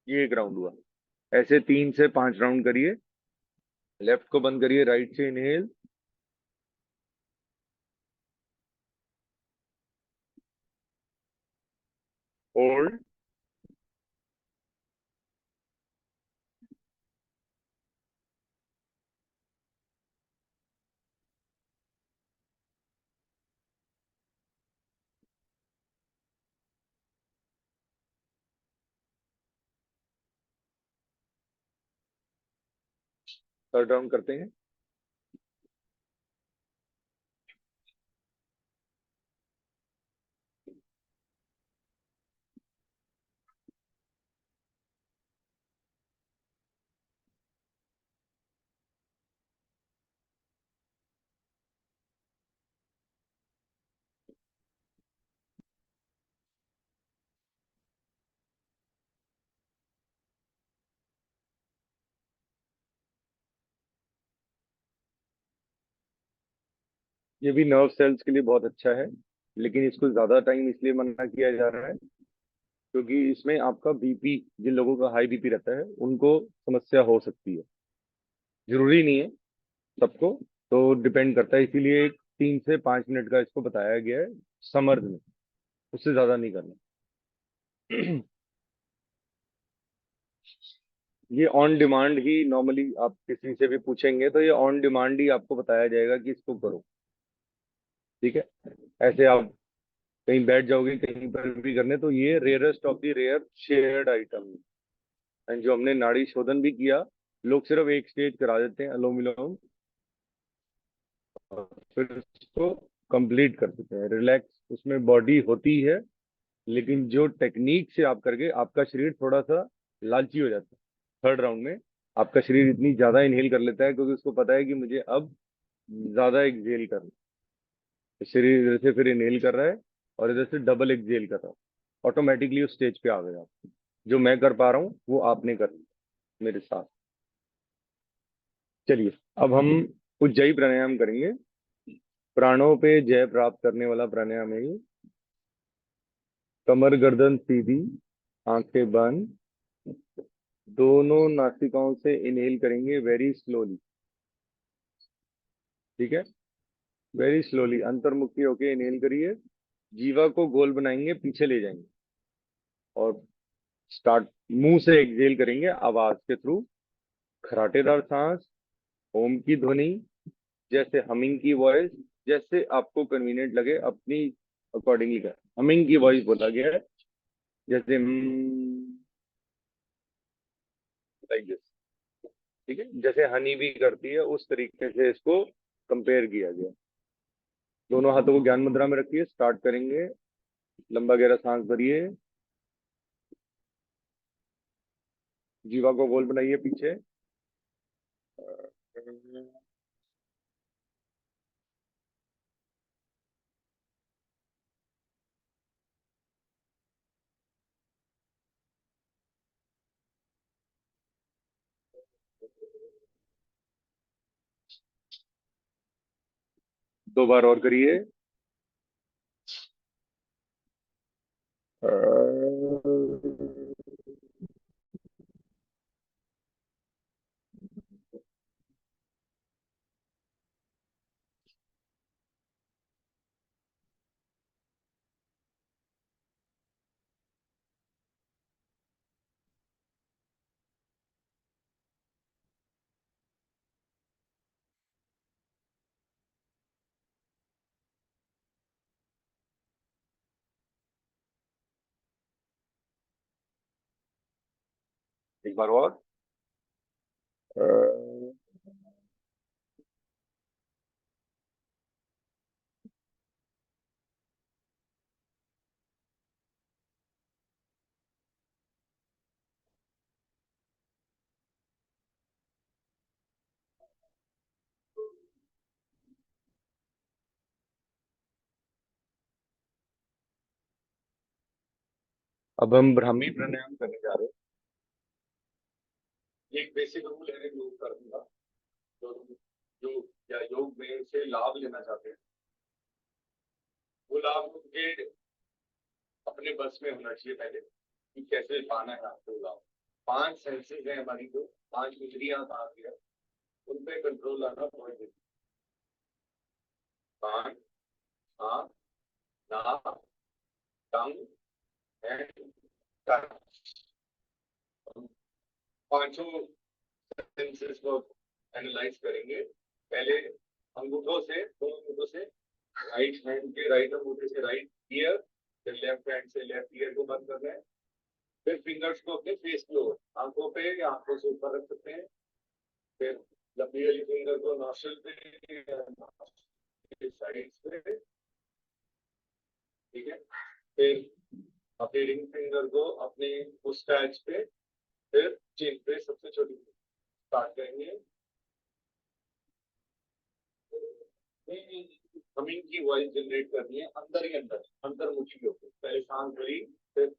ये एक राउंड हुआ। ऐसे 3 से 5 राउंड करिए। लेफ्ट को बंद करिए, राइट से इनहेल, होल्ड, थर्ड राउंड करते हैं। ये भी नर्व सेल्स के लिए बहुत अच्छा है, लेकिन इसको ज्यादा टाइम इसलिए मना किया जा रहा है क्योंकि इसमें आपका बीपी, जिन लोगों का हाई बीपी रहता है उनको समस्या हो सकती है। जरूरी नहीं है सबको, तो डिपेंड करता है। इसीलिए एक 3 से 5 मिनट का इसको बताया गया है समर्थ में, उससे ज्यादा नहीं करना। ये ऑन डिमांड ही, नॉर्मली आप किसी से भी पूछेंगे तो ये ऑन डिमांड ही आपको बताया जाएगा कि इसको करो। ठीक है। ऐसे आप कहीं बैठ जाओगे कहीं पर भी करने, तो ये rarest of the rare shared item. And जो हमने नाड़ी शोधन भी किया, लोग सिर्फ एक स्टेज करा देते हैं अनुलोम विलोम और फिर उसको कंप्लीट कर देते हैं। रिलैक्स उसमें बॉडी होती है, लेकिन जो टेक्निक से आप करके आपका शरीर थोड़ा सा लालची हो जाता है। थर्ड राउंड में आपका शरीर इतनी ज्यादा इनहेल कर लेता है क्योंकि उसको पता है कि मुझे अब ज्यादा एक्सहेल करना है। शरीर इधर से फिर इनहेल कर रहा है और इधर से डबल एक्सहेल कर रहा है। ऑटोमेटिकली उस स्टेज पे आ गए आप। जो मैं कर पा रहा हूँ वो आपने कर लिया मेरे साथ। चलिए, अब हम उज्जयी प्राणायाम करेंगे। प्राणों पे जय प्राप्त करने वाला प्राणायाम है ये। कमर गर्दन सीधी, आंखें बंद, दोनों नासिकाओं से इनहेल करेंगे वेरी स्लोली। ठीक है। वेरी स्लोली अंतर्मुखी होके इनहेल करिए। जीवा को गोल बनाएंगे, पीछे ले जाएंगे और स्टार्ट मुंह से एक्सहेल करेंगे आवाज के थ्रू। खराटेदार सांस, ओम की ध्वनि, जैसे हमिंग की वॉइस, जैसे आपको कन्वीनियंट लगे अपनी अकॉर्डिंगली कर। हमिंग की वॉइस बोला गया है, जैसे लाइक दिस। ठीक है। जैसे हनी भी करती है उस तरीके से इसको कंपेयर किया गया। दोनों हाथों को ज्ञान मुद्रा में रखिए। स्टार्ट करेंगे। लंबा गहरा सांस भरिए। जीवा को गोल बनाइए पीछे। 2 बार और करिए। एक बार और। अब हम ब्राह्मी प्राणायाम करने जा रहे हैं। एक बेसिक रूल है योग करने का। जो योग या योग में से लाभ लेना चाहते हैं, वो लाभ उनके अपने बस में होना चाहिए पहले, कि कैसे पाना है आपको लाभ। 5 सेंसेस है हमारी, जो 5 इंद्रियां आती है, उन पे कंट्रोल आना बहुत जरूरी। कान, आँख, नाक, टंग एंड टच। पांचों सेंसेस को एनालाइज करेंगे। पहले अंगूठों से, 2 अंगूठों से राइट हैंड के राइट अंगूठे से राइट ईयर, फिर लेफ्ट हैंड से लेफ्ट ईयर को बंद करना है। फिर फिंगर्स को अपने फेस के ऊपर, आंखों पे या आंखों से ऊपर रख सकते हैं। फिर लंबी वाली फिंगर को नॉस्ट्रिल पे, साइड्स पे, ठीक है। फिर अपने रिंग फिंगर को अपने मुस्टैच पे, फिर चिन पे, सबसे छोटी स्टार्ट करेंगे। हमिंग की वॉइस जनरेट करनी है अंदर ही अंदर, अंतर्मुखी के ऊपर। पहले सांस भरी, फिर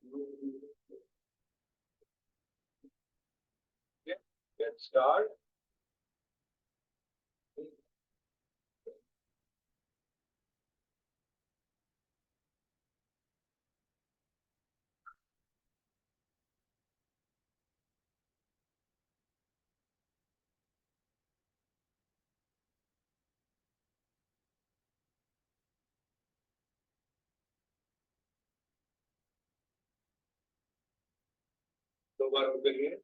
गेट स्टार्ट। 2 बार और करिए।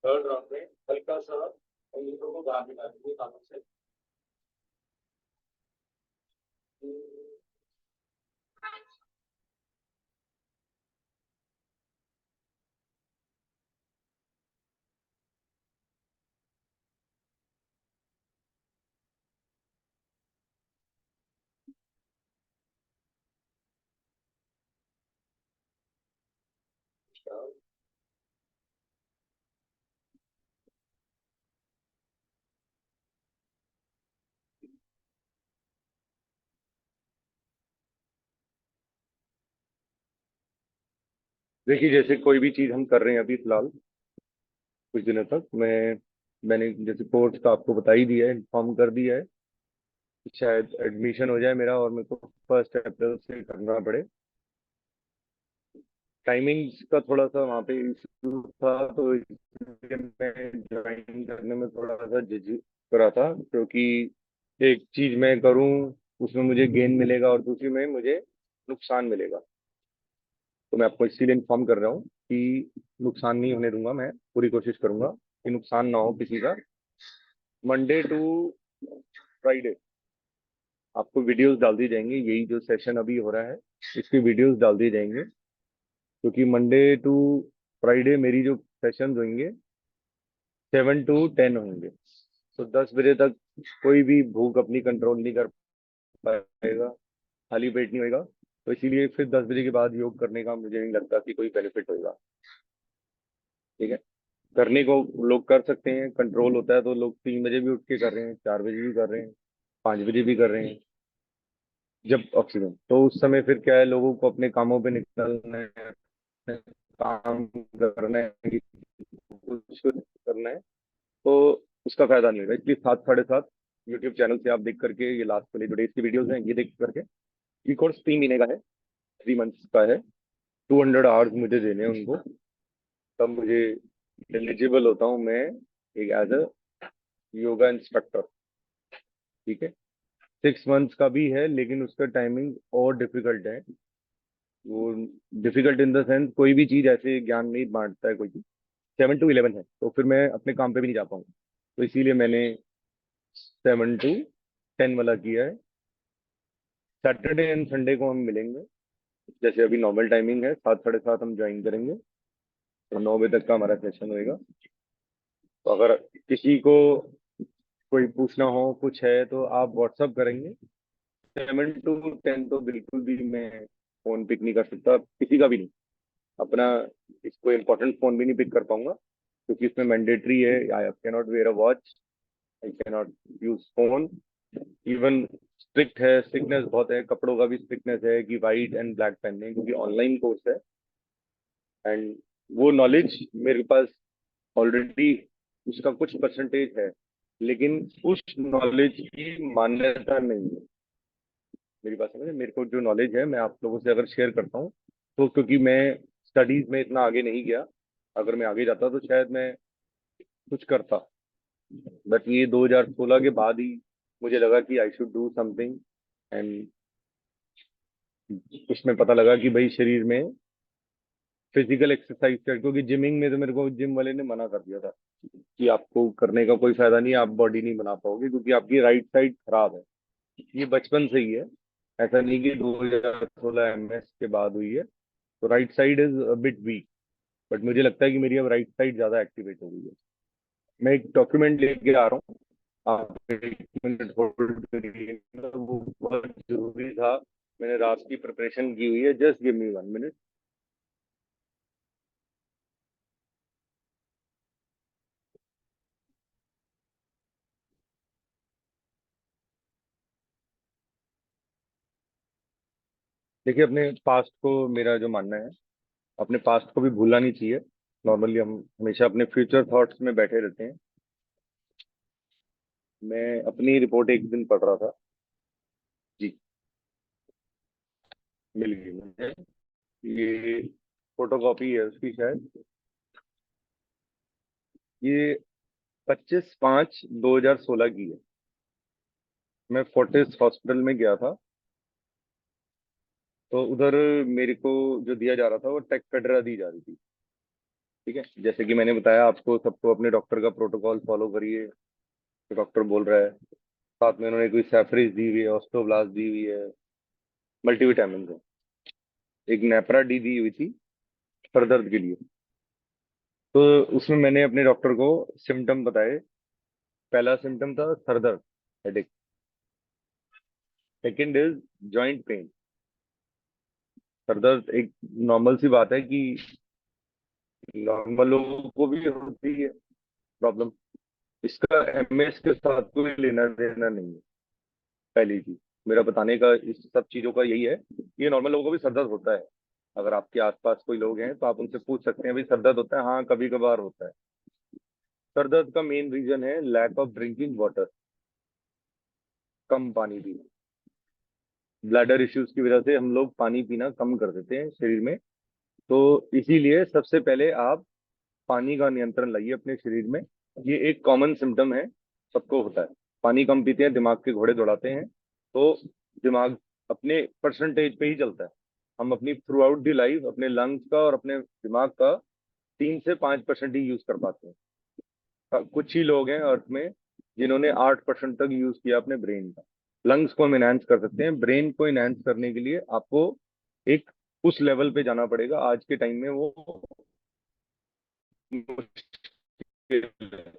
थर्ड राउंड में हल्का सा अंगूठों को बाहर निकाल दीजिए कानों से। देखिए, जैसे कोई भी चीज हम कर रहे हैं अभी फिलहाल कुछ दिनों तक, मैंने जैसे कोर्स का आपको बता ही दिया है, इन्फॉर्म कर दिया है कि शायद एडमिशन हो जाए मेरा और मेरे को 1 अप्रैल से करना पड़े। टाइमिंग्स का थोड़ा सा वहाँ पे इशू था, तो इसलिए मैं ज्वाइन करने में थोड़ा सा झिझक रहा था, क्योंकि एक चीज मैं करूँ उसमें मुझे गेन मिलेगा और दूसरी में मुझे नुकसान मिलेगा। तो मैं आपको इसीलिए इन्फॉर्म कर रहा हूँ। कि नुकसान नहीं होने दूंगा, मैं पूरी कोशिश करूंगा कि नुकसान ना हो किसी का। मंडे टू फ्राइडे आपको वीडियोस डाल दी जाएंगी, यही जो सेशन अभी हो रहा है इसकी वीडियोस डाल दी जाएंगे, क्योंकि मंडे टू फ्राइडे मेरी जो सेशन होंगे 7 to 10 होंगे। तो 10 बजे तक कोई भी भूख अपनी कंट्रोल नहीं कर पाएगा, खाली पेट नहीं होएगा। तो इसीलिए फिर 10 बजे के बाद योग करने का मुझे नहीं लगता कि कोई बेनिफिट होगा। ठीक है, करने को लोग कर सकते हैं, कंट्रोल होता है तो लोग 3 बजे भी उठ के कर रहे हैं, 4 बजे भी कर रहे हैं, 5 बजे भी कर रहे हैं जब ऑक्सीजन। तो उस समय फिर क्या है, लोगों को अपने कामों पे निकलना है, अपने काम करना है, कि कुछ करना है, तो उसका फायदा नहीं होगा। इसलिए 7 साढ़े 7 यूट्यूब चैनल से आप देख करके, ये लास्ट वाले जो डेज की वीडियोस हैं ये देख करके, ये कोर्स 3 महीने का है, 3 मंथ्स का है, 200 आवर्स मुझे देने हैं उनको, तब मुझे एलिजिबल होता हूँ मैं एक एज अ योगा इंस्ट्रक्टर। ठीक है, 6 मंथ्स का भी है, लेकिन उसका टाइमिंग और डिफिकल्ट है। वो डिफिकल्ट इन द सेंस, कोई भी चीज ऐसे ज्ञान नहीं बांटता है कोई चीज। 7 to 11 है, तो फिर मैं अपने काम पे भी नहीं जा पाऊंगा, तो इसीलिए मैंने 7 to 10 वाला किया है। सैटरडे एंड संडे को हम मिलेंगे, जैसे अभी नॉर्मल टाइमिंग है 7 साढ़े 7 हम ज्वाइन करेंगे, तो 9 बजे तक का हमारा सेशन होएगा। तो अगर किसी को कोई पूछना हो कुछ है तो आप व्हाट्सअप करेंगे। 7 to 10 तो बिल्कुल भी मैं फोन पिक नहीं कर सकता, किसी का भी नहीं, अपना इसको इम्पोर्टेंट फोन भी नहीं पिक कर पाऊंगा, क्योंकि इसमें मैंडेटरी है, I can not wear a watch, I can not use phone. Even strict है, स्ट्रिक्टनेस बहुत है, कपड़ों का भी स्ट्रिक्टनेस है कि वाइट एंड ब्लैक पहनने हैं, क्योंकि ऑनलाइन कोर्स है। एंड वो नॉलेज मेरे पास ऑलरेडी उसका कुछ परसेंटेज है, लेकिन उस नॉलेज की मान्यता नहीं है। मेरी बात समझे, मेरे को जो नॉलेज है मैं आप लोगों से अगर शेयर करता हूँ, तो क्योंकि मैं स्टडीज में इतना आगे नहीं गया, अगर मैं आगे जाता तो शायद मैं कुछ करता, बट ये 2016 के बाद ही मुझे लगा कि I should do something. And उसमें पता लगा कि भाई शरीर में फिजिकल एक्सरसाइज कर, क्योंकि जिमिंग में तो मेरे को जिम वाले ने मना कर दिया था कि आपको करने का कोई फायदा नहीं है, आप बॉडी नहीं बना पाओगे, क्योंकि आपकी राइट साइड खराब है। ये बचपन से ही है, ऐसा नहीं कि 2016 एमएस के बाद हुई है। तो right side is bit weak, but मुझे लगता है कि मेरी अब राइट साइड ज्यादा एक्टिवेट हो गई है। मैं एक डॉक्यूमेंट लेके आ रहा हूँ, आप 1 मिनट होल्ड करिए, वो बहुत जरूरी था, मैंने रात की प्रिपरेशन की हुई है, जस्ट गिव मी 1 मिनट। देखिए, अपने पास्ट को, मेरा जो मानना है, अपने पास्ट को भी भूलना नहीं चाहिए। नॉर्मली हम हमेशा अपने फ्यूचर थॉट्स में बैठे रहते हैं। मैं अपनी रिपोर्ट एक दिन पढ़ रहा था जी, मिल गई मुझे, ये फोटो कॉपी है उसकी शायद। ये 25/5/2016 की है। मैं फोर्टिस हॉस्पिटल में गया था, तो उधर मेरे को जो दिया जा रहा था वो टेक कटरा दी जा रही थी। ठीक है, जैसे कि मैंने बताया आपको, सबको अपने डॉक्टर का प्रोटोकॉल फॉलो करिए, तो डॉक्टर बोल रहा है। साथ में उन्होंने कोई सेफरीज दी हुई है, ऑस्टोब्लास्ट दी हुई है, मल्टीविटामिन है, एक नेपरा डी दी हुई थी सर दर्द के लिए। तो उसमें मैंने अपने डॉक्टर को सिम्टम बताए। पहला सिम्टम था सर दर्द, headache. Second is joint pain. Sir दर्द एक नॉर्मल सी बात है कि नॉर्मल लोगों को भी होती है प्रॉब्लम, इसका एमएस के साथ कोई लेना देना नहीं है। पहली चीज मेरा बताने का इस सब चीजों का यही है, ये नॉर्मल लोगों को भी सर दर्द होता है। अगर आपके आसपास कोई लोग हैं तो आप उनसे पूछ सकते हैं, भाई सर दर्द होता है? हाँ, कभी कभार होता है। सर दर्द का मेन रीजन है लैक ऑफ ड्रिंकिंग वाटर, कम पानी पीना। ब्लैडर इश्यूज की वजह से हम लोग पानी पीना कम कर देते हैं शरीर में। तो इसीलिए सबसे पहले आप पानी का नियंत्रण लाइए अपने शरीर में। ये एक कॉमन सिम्टम है, सबको होता है। पानी कम पीते हैं, दिमाग के घोड़े दौड़ाते हैं, तो दिमाग अपने परसेंटेज पे ही चलता है। हम अपनी थ्रू आउट दी लाइफ अपने लंग्स का और अपने दिमाग का 3 से 5% ही यूज कर पाते हैं। कुछ ही लोग हैं अर्थ में जिन्होंने 8% तक यूज किया अपने ब्रेन का। लंग्स को हम इनहेंस कर सकते हैं, ब्रेन को इनहेंस करने के लिए आपको एक उस लेवल पे जाना पड़ेगा, आज के टाइम में वो मुश्किल है,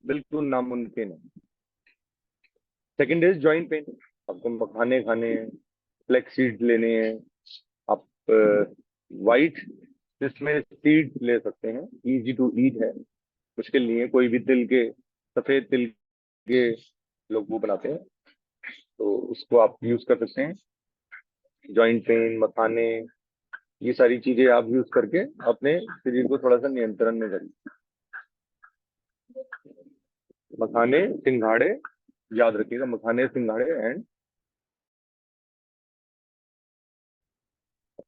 बिल्कुल नामुमकिन है। Second is joint pain. आपको मखाने खाने हैं, फ्लेक्स सीड्स लेने हैं, आप वाइट जिसमें सीड ले सकते हैं, इजी टू ईट है, मुश्किल नहीं है। कोई भी तिल के, सफेद तिल के लोग वो बनाते हैं, तो उसको आप यूज कर सकते हैं। जॉइंट पेन, मखाने, ये सारी चीजें आप यूज करके अपने शरीर को थोड़ा सा नियंत्रण में करिए। मखाने, सिंघाड़े, याद रखिएगा, मखाने, सिंघाड़े एंड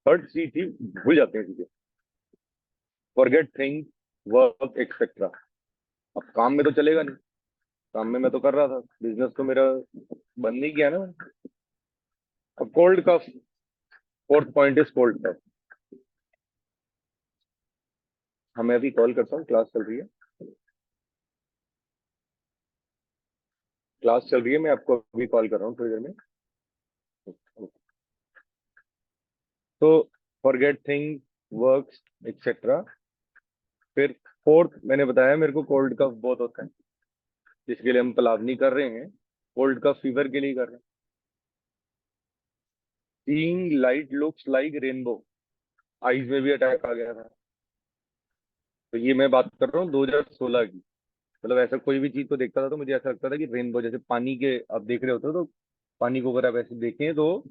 थर्ड सी थी, भूल जाते हैं चीजें, फॉरगेट थिंग्स, वर्क एक्सेट्रा। अब काम में तो चलेगा नहीं, काम में मैं तो कर रहा था, बिजनेस तो मेरा बंद नहीं किया ना। अब cold cough, fourth point is cold cough. हमें अभी कॉल करता हूँ, क्लास चल रही है, क्लास चल रही है, मैं आपको अभी कॉल कर रहा हूँ थोड़ी देर में। तो फॉरगेट थिंग्स, वर्क्स एक्सेट्रा। फिर फोर्थ मैंने बताया, मेरे को कोल्ड कफ बहुत होता है, जिसके लिए हम पलावनी कर रहे हैं, कोल्ड कफ फीवर के लिए कर रहे हैं। Seeing light looks like rainbow, eyes में भी अटैक आ गया था। तो ये मैं बात कर रहा हूँ 2016 की। मतलब ऐसा कोई भी चीज को देखता था तो मुझे ऐसा लगता था कि रेनबो, जैसे पानी के आप देख रहे होते हो, तो पानी को अगर आप ऐसे देखें तो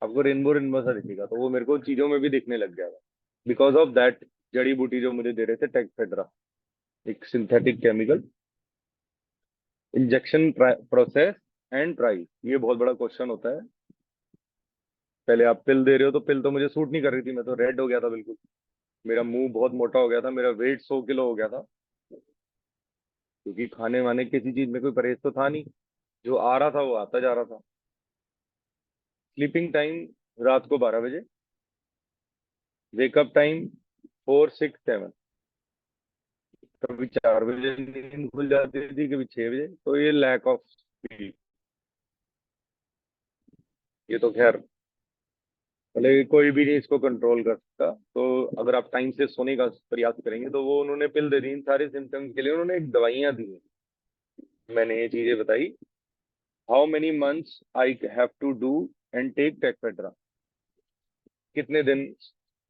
आपको रेनबो रेनबो सा दिखेगा, तो वो मेरे को चीजों में भी दिखने लग गया था, बिकॉज ऑफ दैट जड़ी बूटी जो मुझे दे रहे थे टेक्फेड्रा, एक synthetic chemical. Injection process and price, ये बहुत बड़ा क्वेश्चन होता है। पहले आप पिल दे रहे हो, तो पिल तो मुझे सूट नहीं कर रही थी, मैं तो रेड हो गया था बिल्कुल, मेरा मुंह बहुत मोटा हो गया था, मेरा वेट 100 किलो हो गया था, क्योंकि खाने वाने किसी चीज में कोई परहेज तो था नहीं, जो आ रहा था वो आता जा रहा था। स्लीपिंग टाइम रात को 12 बजे, वेकअप टाइम 4, 6, 7, कभी 4 बजे नींद खुल जाती थी, कभी 6 बजे, तो ये लैक ऑफ स्लीप। ये तो खैर मतलब कोई भी नहीं इसको कंट्रोल कर सकता, तो अगर आप टाइम से सोने का प्रयास करेंगे, तो वो उन्होंने पिल दे दी इन सारे सिम्टम्स के लिए, उन्होंने एक दवाइयां दी हैं। मैंने ये चीजें बताई, how many months I have to do and take टेक्फेड्रा, कितने दिन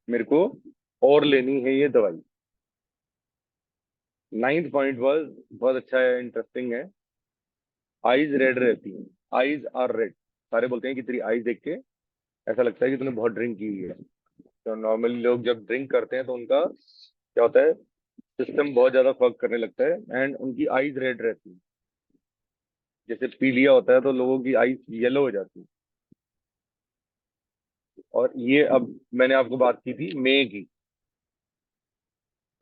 मेरे को और लेनी है ये दवाई। नाइन्थ पॉइंट वाज बहुत अच्छा है, इंटरेस्टिंग है, आईज रेड रहती हैं, आईज आर रेड। सारे बोलते हैं कि तेरी आईज देख के ऐसा लगता है कि तूने बहुत ड्रिंक की हुई है। तो नॉर्मली लोग जब ड्रिंक करते हैं तो उनका क्या होता है, सिस्टम बहुत ज्यादा वर्क करने लगता है एंड उनकी आईज रेड रहती है। जैसे पी लिया होता है तो लोगों की आईज येलो हो जाती है। और ये अब मैंने आपको बात की थी मई की,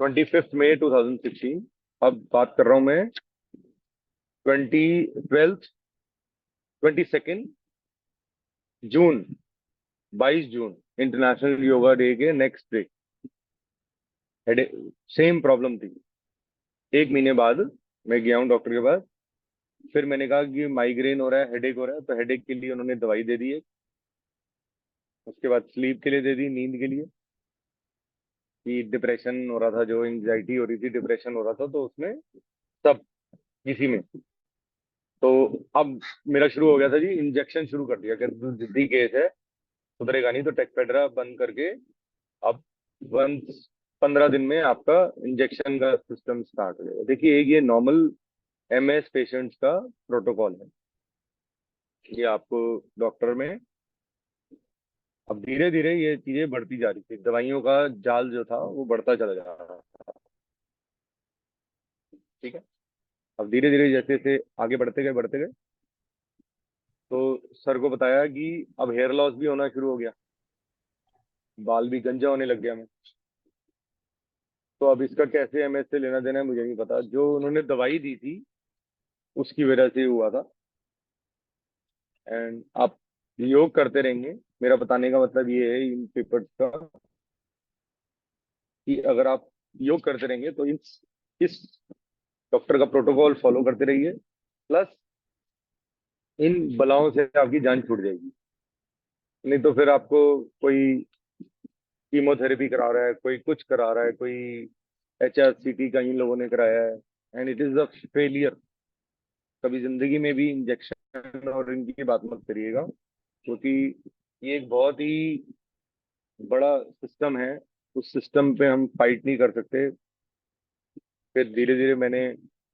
25 मई 2016। अब बात कर रहा हूं मैं 22 जून, 22 जून, इंटरनेशनल योगा डे के नेक्स्ट डे हेडे सेम प्रॉब्लम थी। 1 महीने बाद मैं गया हूँ डॉक्टर के पास, फिर मैंने कहा कि माइग्रेन हो रहा है, हेडेक हो रहा है, तो हेडेक के लिए उन्होंने दवाई दे दी है। उसके बाद स्लीप के लिए दे दी, नींद के लिए, कि डिप्रेशन हो रहा था, जो एंजाइटी हो रही थी, डिप्रेशन हो रहा था, तो उसमें सब इसी में। तो अब मेरा शुरू हो गया था जी, इंजेक्शन शुरू कर दिया कि तू जिद्दी केस है, सुधरेगा नहीं, तो टेक्फेड्रा बंद करके अब 15 दिन में आपका इंजेक्शन का सिस्टम स्टार्ट हो जाएगा। देखिए, एक ये नॉर्मल एमएस पेशेंट्स का प्रोटोकॉल है, ये आपको डॉक्टर में अब धीरे धीरे ये चीजें बढ़ती जा रही थी, दवाइयों का जाल जो था वो बढ़ता चला जा रहा था। ठीक है, अब धीरे धीरे जैसे जैसे आगे बढ़ते गए, तो सर को बताया कि अब हेयर लॉस भी होना शुरू हो गया, बाल भी गंजा होने लग गया मैं। तो अब इसका कैसे एमएस से लेना देना है मुझे नहीं पता, जो उन्होंने दवाई दी थी उसकी वजह से हुआ था। एंड आप योग करते रहेंगे, मेरा बताने का मतलब ये है इन पेपर्स का कि अगर आप योग करते रहेंगे तो इस डॉक्टर का प्रोटोकॉल फॉलो करते रहिए, प्लस इन बलाओं से आपकी जान छूट जाएगी। नहीं तो फिर आपको कोई कीमोथेरेपी करा रहा है, कोई कुछ करा रहा है, कोई HRCT का इन लोगों ने कराया है, and it is a failure. कभी जिंदगी में भी इंजेक्शन और इनकी बात मत करिएगा, क्योंकि ये एक बहुत ही बड़ा सिस्टम है। उस सिस्टम पे हम फाइट नहीं कर सकते। फिर धीरे धीरे मैंने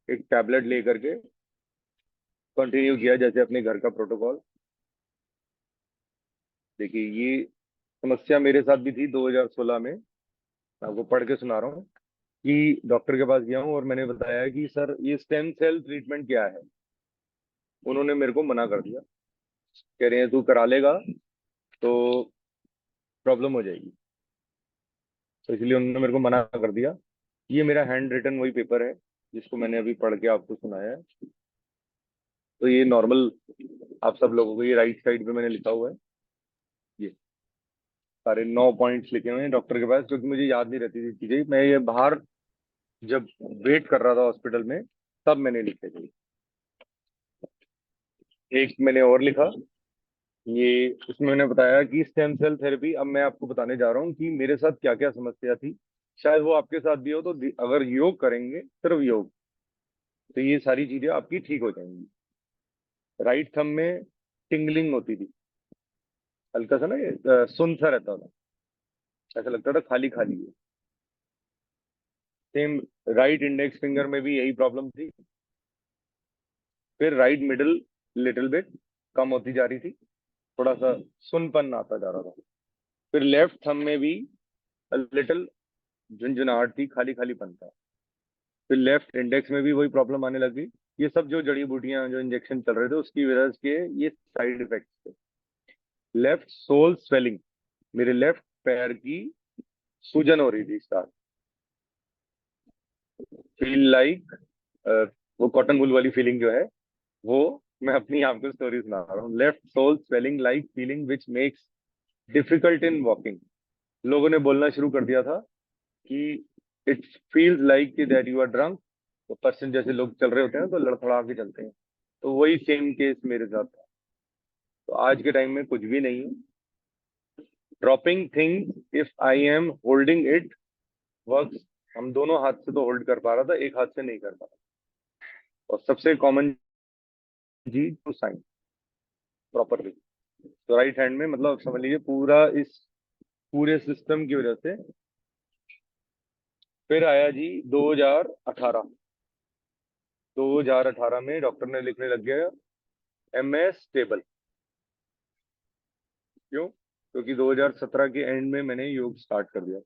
एक टैबलेट ले करके कंटिन्यू किया, जैसे अपने घर का प्रोटोकॉल। देखिए, ये समस्या मेरे साथ भी थी 2016 में। मैं आपको पढ़ के सुना रहा हूँ कि डॉक्टर के पास गया हूँ और मैंने बताया कि सर ये स्टेम सेल ट्रीटमेंट क्या है। उन्होंने मेरे को मना कर दिया, कह रहे हैं तू करा लेगा तो प्रॉब्लम हो जाएगी। तो इसलिए उन्होंने मेरे को मना कर दिया। ये मेरा हैंड रिटन वही पेपर है जिसको मैंने अभी पढ़ के आपको सुनाया है। तो ये नॉर्मल आप सब लोगों को, ये राइट साइड पे मैंने लिखा हुआ है, ये सारे 9 पॉइंट्स लिखे हुए हैं डॉक्टर के पास, क्योंकि मुझे याद नहीं रहती थी चीजें। मैं ये बाहर जब वेट कर रहा था हॉस्पिटल में, तब मैंने लिखे थे। एक मैंने और लिखा, ये उसमें मैंने बताया कि स्टेम सेल थेरेपी। अब मैं आपको बताने जा रहा हूँ कि मेरे साथ क्या क्या समस्या थी, शायद वो आपके साथ भी हो। तो अगर योग करेंगे, सिर्फ योग, तो ये सारी चीजें आपकी ठीक हो जाएंगी। राइट थंब में टिंगलिंग होती थी, हल्का सा ना, ये सुन सा रहता था, ऐसा लगता था खाली खाली है। सेम राइट इंडेक्स फिंगर में भी यही प्रॉब्लम थी। फिर राइट मिडिल लिटिल बिट कम होती जा रही थी, थोड़ा सा सुनपन आता जा रहा था। फिर लेफ्ट थंब में भी लिटिल झुंझुनाहट थी, खाली खालीपन था। फिर लेफ्ट इंडेक्स में भी वही प्रॉब्लम आने लगी। ये सब जो जड़ी बूटियां, जो इंजेक्शन चल रहे थे, उसकी वजह से ये साइड इफेक्ट्स थे। लेफ्ट सोल स्वेलिंग, मेरे लेफ्ट पैर की सूजन हो रही थी स्टार्ट। फील लाइक, वो कॉटन वूल वाली फीलिंग जो है, वो मैं अपनी आपको स्टोरी सुना रहा हूँ। Left sole swelling like feeling which makes difficult in walking. लोगों ने बोलना शुरू कर दिया था कि it feels like that you are drunk. तो पर्सन, जैसे लोग चल रहे होते हैं तो लड़खड़ा के चलते हैं, तो वही सेम केस मेरे साथ था। तो आज के टाइम में कुछ भी नहीं है। Dropping things if I am holding it works. हम दोनों हाथ से तो होल्ड कर पा रहा था, एक हाथ से नहीं कर पा रहा। और सबसे कॉमन जी, टू साइन प्रॉपरली। तो राइट हैंड में, मतलब समझ लीजिए पूरा इस पूरे सिस्टम की वजह से। फिर आया जी 2018। 2018 में डॉक्टर ने लिखने लग गया MS स्टेबल। क्यों? क्योंकि 2017 के एंड में मैंने योग स्टार्ट कर दिया।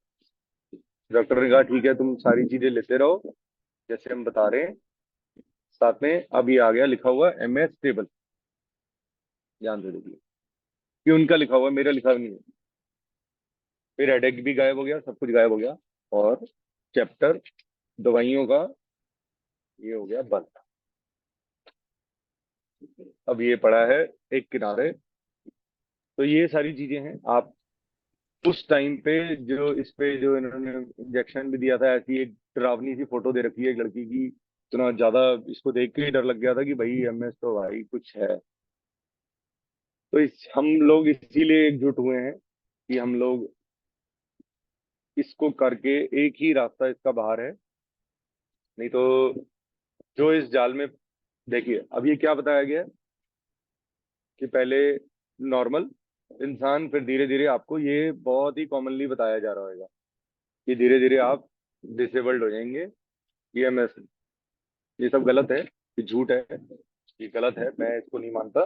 डॉक्टर ने कहा ठीक है, तुम सारी चीजें लेते रहो जैसे हम बता रहे हैं, साथ में अब ये आ गया लिखा हुआ MS स्टेबल। ध्यान से देखिए कि उनका लिखा हुआ है, मेरा लिखा नहीं है। फिर हेडेक भी गायब हो गया, सब कुछ गायब हो गया, और चैप्टर दवाइयों का ये हो गया बंद। अब ये पड़ा है एक किनारे। तो ये सारी चीजें हैं। आप उस टाइम पे जो इस पे जो इन्होंने इंजेक्शन भी दिया था, ऐसी एक डरावनी सी फोटो दे रखी है एक लड़की की, इतना ज्यादा इसको देख के ही डर लग गया था कि भाई MS तो भाई कुछ है। तो हम लोग इसीलिए एकजुट हुए हैं कि हम लोग इसको करके, एक ही रास्ता इसका बाहर है। नहीं तो जो इस जाल में, देखिए अब ये क्या बताया गया है कि पहले नॉर्मल इंसान, फिर धीरे धीरे आपको ये बहुत ही कॉमनली बताया जा रहा होगा कि धीरे धीरे आप डिसेबल्ड हो जाएंगे। EMS, ये सब गलत है, ये झूठ है, ये गलत है, मैं इसको नहीं मानता।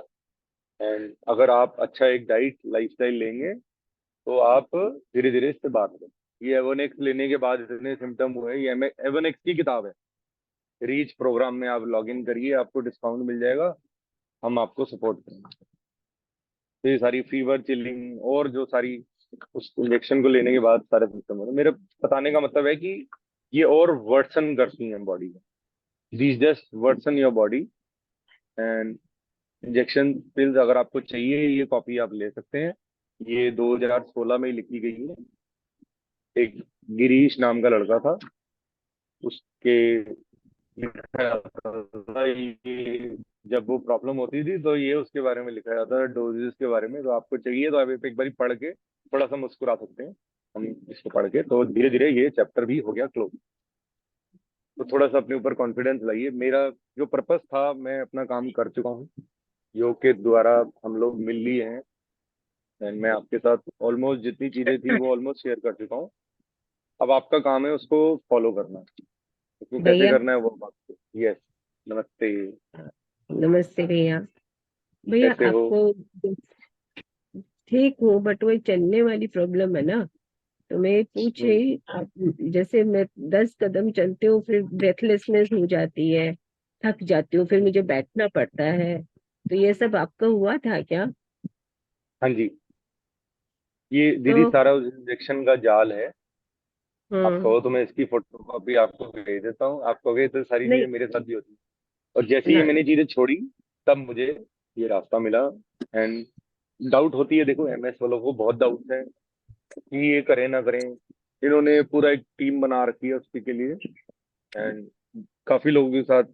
एंड अगर आप अच्छा एक डाइट लाइफस्टाइल लेंगे तो आप धीरे धीरे इससे बाहर हो। ये एवोनेक्स लेने के बाद इतने सिम्टम हुए, ये एवोनेक्स की किताब है। रीच प्रोग्राम में आप लॉग इन करिए, आपको डिस्काउंट मिल जाएगा, हम आपको सपोर्ट करेंगे। तो ये सारी फीवर, चिलिंग और जो सारी उस इंजेक्शन को लेने के बाद सारे सिम्टम हो रहे, मेरे बताने का मतलब है कि ये और वर्सन करती हैं बॉडी में। These just version your body. And injection pills अगर आपको चाहिए, ये कॉपी आप ले सकते हैं। ये 2016 में ही लिखी गई है। एक गिरीश नाम का लड़का था, उसके लिखा जाता था ये, जब वो प्रॉब्लम होती थी तो ये उसके बारे में लिखा जाता है, डोजेस के बारे में। तो आपको चाहिए तो आप एक बार पढ़ के थोड़ा सा मुस्कुरा सकते हैं हम इसको पढ़ के। तो धीरे धीरे ये चैप्टर भी हो गया क्लोज। तो थोड़ा सा अपने ऊपर कॉन्फिडेंस लाइए। मेरा जो पर्पस था, मैं अपना काम कर चुका हूँ। योग के द्वारा हम लोग मिल लिए हैं, एंड मैं आपके साथ ऑलमोस्ट जितनी चीजें थी वो ऑलमोस्ट शेयर कर चुका हूँ। अब आपका काम है उसको फॉलो करना। उसको कैसे भैया करना है वो बात। यस, नमस्ते। नमस्ते भैया। भैया कैसे हो? आपको ठीक हूँ, बट वही चलने वाली प्रॉब्लम है ना। तो मैं पूछ हम्म, रही, आप जैसे मैं 10 कदम चलती हूँ फिर ब्रेथलेसनेस हो जाती है, थक जाती हूँ, फिर मुझे बैठना पड़ता है। तो ये सब आपका हुआ था क्या? हाँ जी। ये दीदी तो सारा उस इंजेक्शन का जाल है। आप हाँ, कहो तो मैं इसकी फोटो कॉपी आपको भेज देता हूँ। आप कहोगे तो सारी नहीं चीजें मेरे साथ भी होती हैं। और जैसे ही ना, मैंने चीजें छोड़ी, तब मुझे ये रास्ता मिला। एंड डाउट होती है, देखो एमएस वालों को बहुत डाउट है कि ये करें ना करें। इन्होंने पूरा एक टीम बना रखी है उसके लिए। एंड काफी लोगों के साथ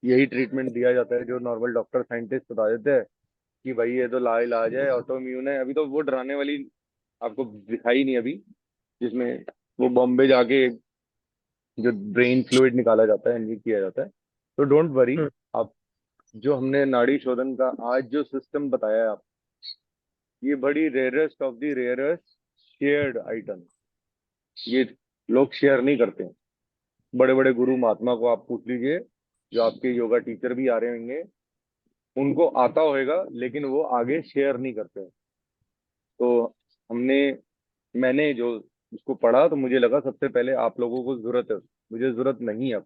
यही ट्रीटमेंट दिया जाता है जो नॉर्मल डॉक्टर साइंटिस्ट बता देते हैं कि भाई ये तो लाइलाज है, ऑटोइम्यून है। अभी तो वो डराने वाली आपको दिखाई नहीं अभी, जिसमें वो बॉम्बे जाके जो ब्रेन फ्लूइड निकाला जाता है, इंजेक्ट किया जाता है। तो डोंट वरी। हाँ, आप जो हमने नाड़ी शोधन का आज जो सिस्टम बताया है आप, ये बड़ी rarest of the rarest shared item. ये लोग शेयर नहीं करते हैं। बड़े बड़े गुरु महात्मा को आप पूछ लीजिए, जो आपके योगा टीचर भी आ रहे होंगे, उनको आता होएगा, लेकिन वो आगे शेयर नहीं करते हैं। तो हमने मैंने जो उसको पढ़ा तो मुझे लगा सबसे पहले आप लोगों को जरूरत है। मुझे जरूरत नहीं है अब।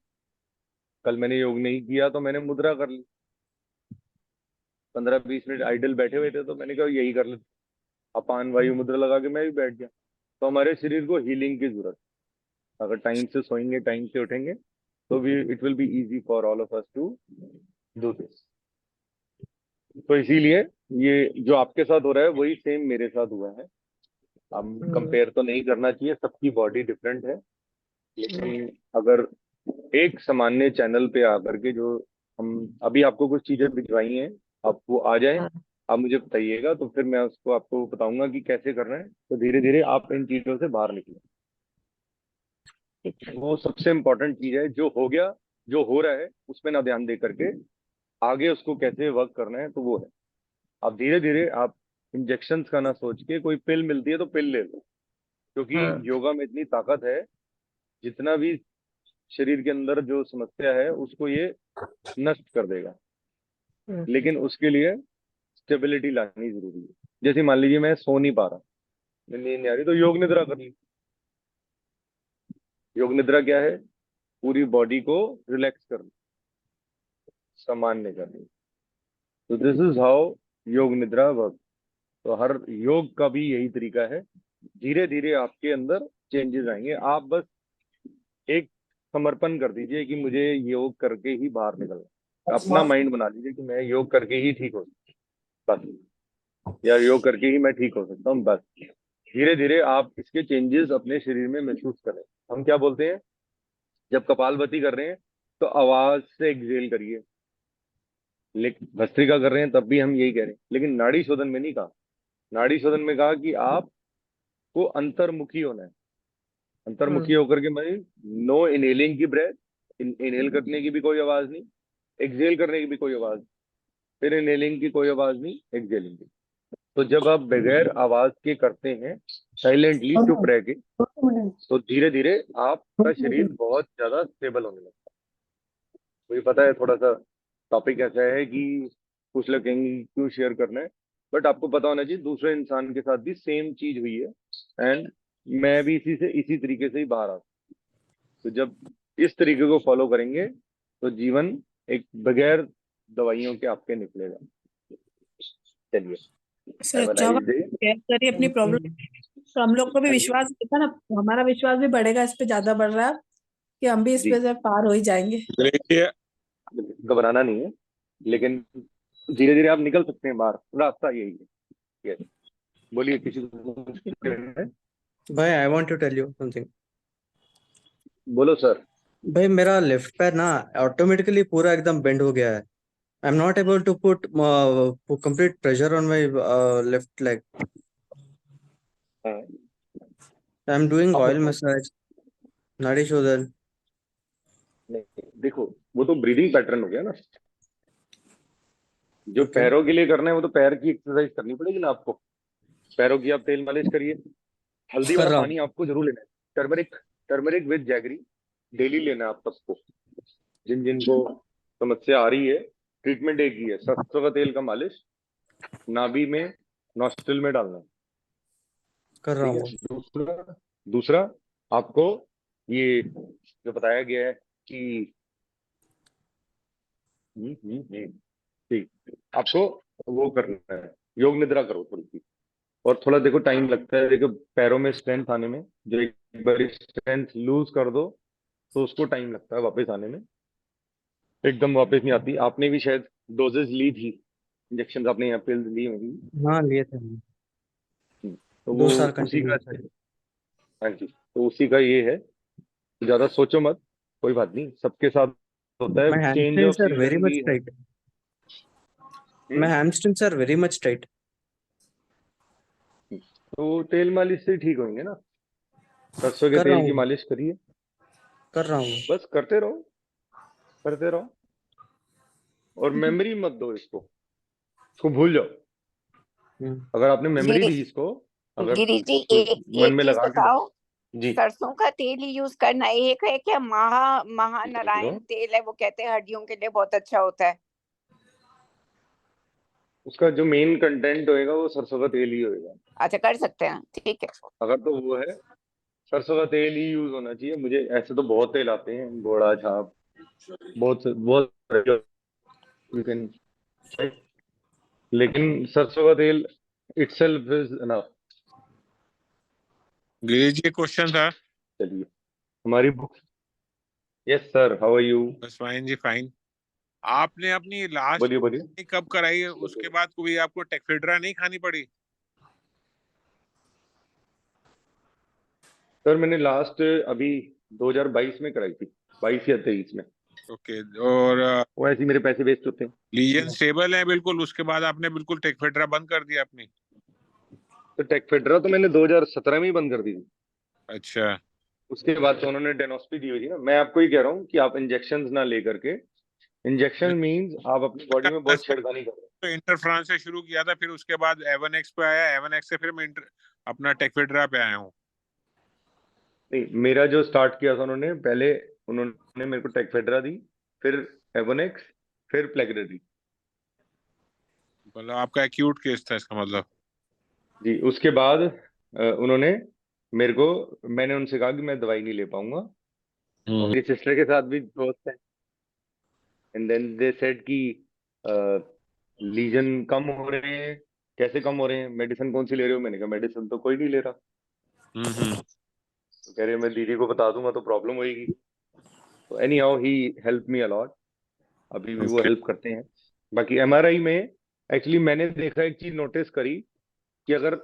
कल मैंने योग नहीं किया तो मैंने मुद्रा कर ली। 15-20 मिनट आइडल बैठे हुए थे तो मैंने कहा यही कर लेते। अपान वायु मुद्रा लगा के मैं भी बैठ गया। तो हमारे शरीर को हीलिंग की जरूरत है। अगर टाइम से सोएंगे, टाइम से उठेंगे, तो भी it will be easy for all of us to do this. तो इसीलिए ये जो आपके साथ हो रहा है वही सेम मेरे साथ हुआ है। हम हाँ, कंपेयर तो नहीं करना चाहिए, सबकी बॉडी डिफरेंट है। हाँ, लेकिन अगर एक सामान्य चैनल पे आकर के जो हम अभी आपको कुछ चीजें भिजवाई हैं, आप वो आ जाए, हाँ, आप मुझे बताइएगा तो फिर मैं उसको आपको बताऊंगा कि कैसे करना है। तो धीरे धीरे आप इन चीजों से बाहर निकलें। ठीक है। वो सबसे इम्पोर्टेंट चीज है। जो हो गया, जो हो रहा है उस पर ना ध्यान दे करके आगे उसको कैसे वर्क करना है, तो वो है। आप धीरे धीरे आप इंजेक्शंस का ना सोच के, कोई पिल मिलती है तो पिल ले लो, क्योंकि हाँ, योगा में इतनी ताकत है। जितना भी शरीर के अंदर जो समस्या है उसको ये नष्ट कर देगा। हाँ, लेकिन उसके लिए स्टेबिलिटी लानी जरूरी है। जैसे मान लीजिए मैं सो नहीं पा रहा, मैं नींद नहीं आ रही, तो योग निद्रा कर ली। योग निद्रा क्या है? पूरी बॉडी को रिलैक्स करना, सामान्य करना। तो दिस इज हाउ योग निद्रा वर्क। तो हर योग का भी यही तरीका है। धीरे धीरे आपके अंदर चेंजेस आएंगे। आप बस एक समर्पण कर दीजिए कि मुझे योग करके ही बाहर निकलना है। अपना माइंड बना लीजिए कि मैं योग करके ही ठीक हो सकता हूं, बस। या योग करके ही मैं ठीक हो सकता हूँ, बस। धीरे धीरे आप इसके चेंजेस अपने शरीर में महसूस करें। हम क्या बोलते हैं, जब कपालभाति कर रहे हैं तो आवाज से एक्सहेल करिए। लेकिन भस्त्रिका कर रहे हैं तब भी हम यही कह रहे हैं, लेकिन नाड़ी शोधन में नहीं कहा। नाड़ी शोधन में कहा कि आपको अंतर्मुखी होना है। हाँ, अंतर्मुखी होकर के मैं नो इनहेलिंग की ब्रेथ, इनहेल करने की भी कोई आवाज नहीं, एक्सहेल करने की भी कोई आवाज, फिर इनहेलिंग की कोई आवाज नहीं, एक्सहेलिंग की। तो जब आप बगैर आवाज के करते हैं, साइलेंटली चुप रह के, तो धीरे धीरे आपका शरीर बहुत ज्यादा स्टेबल होने लगता है। मुझे पता है थोड़ा सा टॉपिक ऐसा है कि कुछ लोग कहेंगे कि क्यों शेयर करना है, बट आपको पता होना चाहिए दूसरे इंसान के साथ भी सेम चीज हुई है। एंड मैं भी इसी तरीके से ही बाहर आ। तो जब इस तरीके को फॉलो करेंगे तो जीवन एक बगैर दवाइयों के आपके निकलेगा। चलिए, सर हैव अ अच्छा होगा नाइस डे। शेयर करिए अपनी थैंक प्रॉब्लम, यू। तो हम लोग को भी हाँ जी। विश्वास होगा ना, हमारा विश्वास भी बढ़ेगा, इस पे ज्यादा बढ़ रहा है कि हम भी इस जी, पे से पार हो ही जाएंगे। देखिए, घबराना नहीं है, लेकिन धीरे धीरे आप निकल सकते हैं बाहर। रास्ता यही है। यस। बोलिए, किसी को कुछ कहना है? भाई I want to tell you something. बोलो सर। भाई मेरा लेफ्ट पैर ना ऑटोमेटिकली पूरा एकदम बेंड हो गया है। I am not able to put complete pressure on my left leg. हाँ, आई एम डूइंग आप ऑयल मसाज, नाड़ी शोधन। नहीं, देखो, वो तो ब्रीदिंग पैटर्न हो गया ना। जो ओके, पैरों के लिए करना है वो तो पैर की एक्सरसाइज करनी पड़ेगी ना आपको। पैरों की आप तेल मालिश करिए। हल्दी कर वाला रहा हूँ। पानी आपको जरूर लेना है। Turmeric, turmeric with jaggery daily लेना है आप सबको। जिन जिनको समस्या आ रही है, ट्रीटमेंट एक ही है, सरसों का तेल का मालिश नाभि में, नॉस्ट्रिल में डालना है। कर रहा ठीक है। हूँ। दूसरा, दूसरा आपको ये जो बताया गया है कि ठीक, आपको वो करना है, योग निद्रा करो थोड़ी सी। और थोड़ा देखो टाइम लगता है, देखो पैरों में स्ट्रेंथ आने में, जो एक बार स्ट्रेंथ लूज कर दो तो उसको टाइम लगता है वापस आने में। एकदम वापस नहीं आती। आपने भी शायद डोजेस ली थी, इंजेक्शन आपने यहाँ पिल्स ली होंगी। हाँ लिए थे हमने। तो वो 2 साल उसी कंटिन्यू का, थे। हाँ जी, तो उसी का ये है। तो ज्यादा सोचो मत, कोई बात नहीं, सबके साथ होता है, my change of hamstrings are very season much भी है। tight. My hamstrings are very much tight. तो तेल मालिश से ठीक होंगे ना। सरसों के कर रहा तेल की हूँ, मालिश करिए। कर रहा हूँ। बस करते रहो, करते रहो। और मेमोरी मत दो इसको, इसको भूल जाओ। हम्म, अगर आपने मेमोरी गिरी दी इसको, अगर गिरी जी, मन एक में चीज लगा के बताओ। जी, सरसों का तेल ही यूज करना है, एक है क्या महानारायण लो, तेल है, वो कहते हैं हड्डियों के लिए बहुत अच्छा होता है। उसका जो मेन कंटेंट होएगा वो सरसों का तेल ही होएगा। अच्छा, कर सकते हैं, ठीक है। अगर तो वो है, सरसों का तेल ही यूज होना चाहिए। मुझे ऐसे तो बहुत तेल आते हैं, घोड़ा छाप, बहुत बहुत, यू कैन, लेकिन सरसों का तेल itself is enough. Girish ji, question था। चलिए, हमारी बुक। Yes sir, how are you? बस फाइन जी, फाइन। आपने अपनी लास्ट बोलिए बोलिए। कब कराई है? उसके बाद कोई आपको टेक्फिड्रा नहीं खानी पड़ी? सर मैंने लास्ट अभी 2022 में कराई थी, 22 या 23 में। ओके। और वो ऐसे ही मेरे पैसे वेस्ट होते हैं। लीजन स्टेबल है बिल्कुल? उसके बाद आपने बिल्कुल टेक्फिड्रा बंद कर दिया अपनी? तो टेकफेड्रा तो मैंने 2017 में ही बंद कर दी थी। अच्छा। उसके बाद तो उन्होंने डेनोस्पी दी हुई थी ना। मैं आपको ही कह रहा हूँ कि आप इंजेक्शन ना लेकर के, इंजेक्शन मींस आप अपनी बॉडी में बहुत छेड़खानी कर रहे तो इंटर फ्रांस से शुरू किया था, फिर उसके बाद एवन एक्स पे आया, एवन एक्स से फिर मैं अपना टेक्फिड्रा पे आया हूँ। हो। नहीं, मेरा जो स्टार्ट किया था उन्होंने, पहले उन्होंने मेरे को टेकफेड्रा दी, फिर एवोनेक्स, फिर प्लेग्रेडी। मतलब आपका एक्यूट केस था इसका मतलब? जी, उसके बाद उन्होंने मेरे को, मैंने उनसे कहा कि मैं दवाई नहीं ले पाऊंगा। और मेरी सिस्टर के साथ भी दोस्त है, एंड देन दे सेड कि लीजन कम हो रहे हैं। कैसे कम हो रहे हैं, मेडिसिन कौन सी ले रहे हो? मैंने कहा मेडिसिन तो कोई नहीं ले रहा। हम्म। तो कह रहे मैं दीदी को बता दूंगा तो प्रॉब्लम होगी। तो any how he help me a lot, अभी भी वो ओके। हेल्प करते हैं। बाकी एमआरआई में एक्चुअली मैंने देखा, एक चीज नोटिस करी कि अगर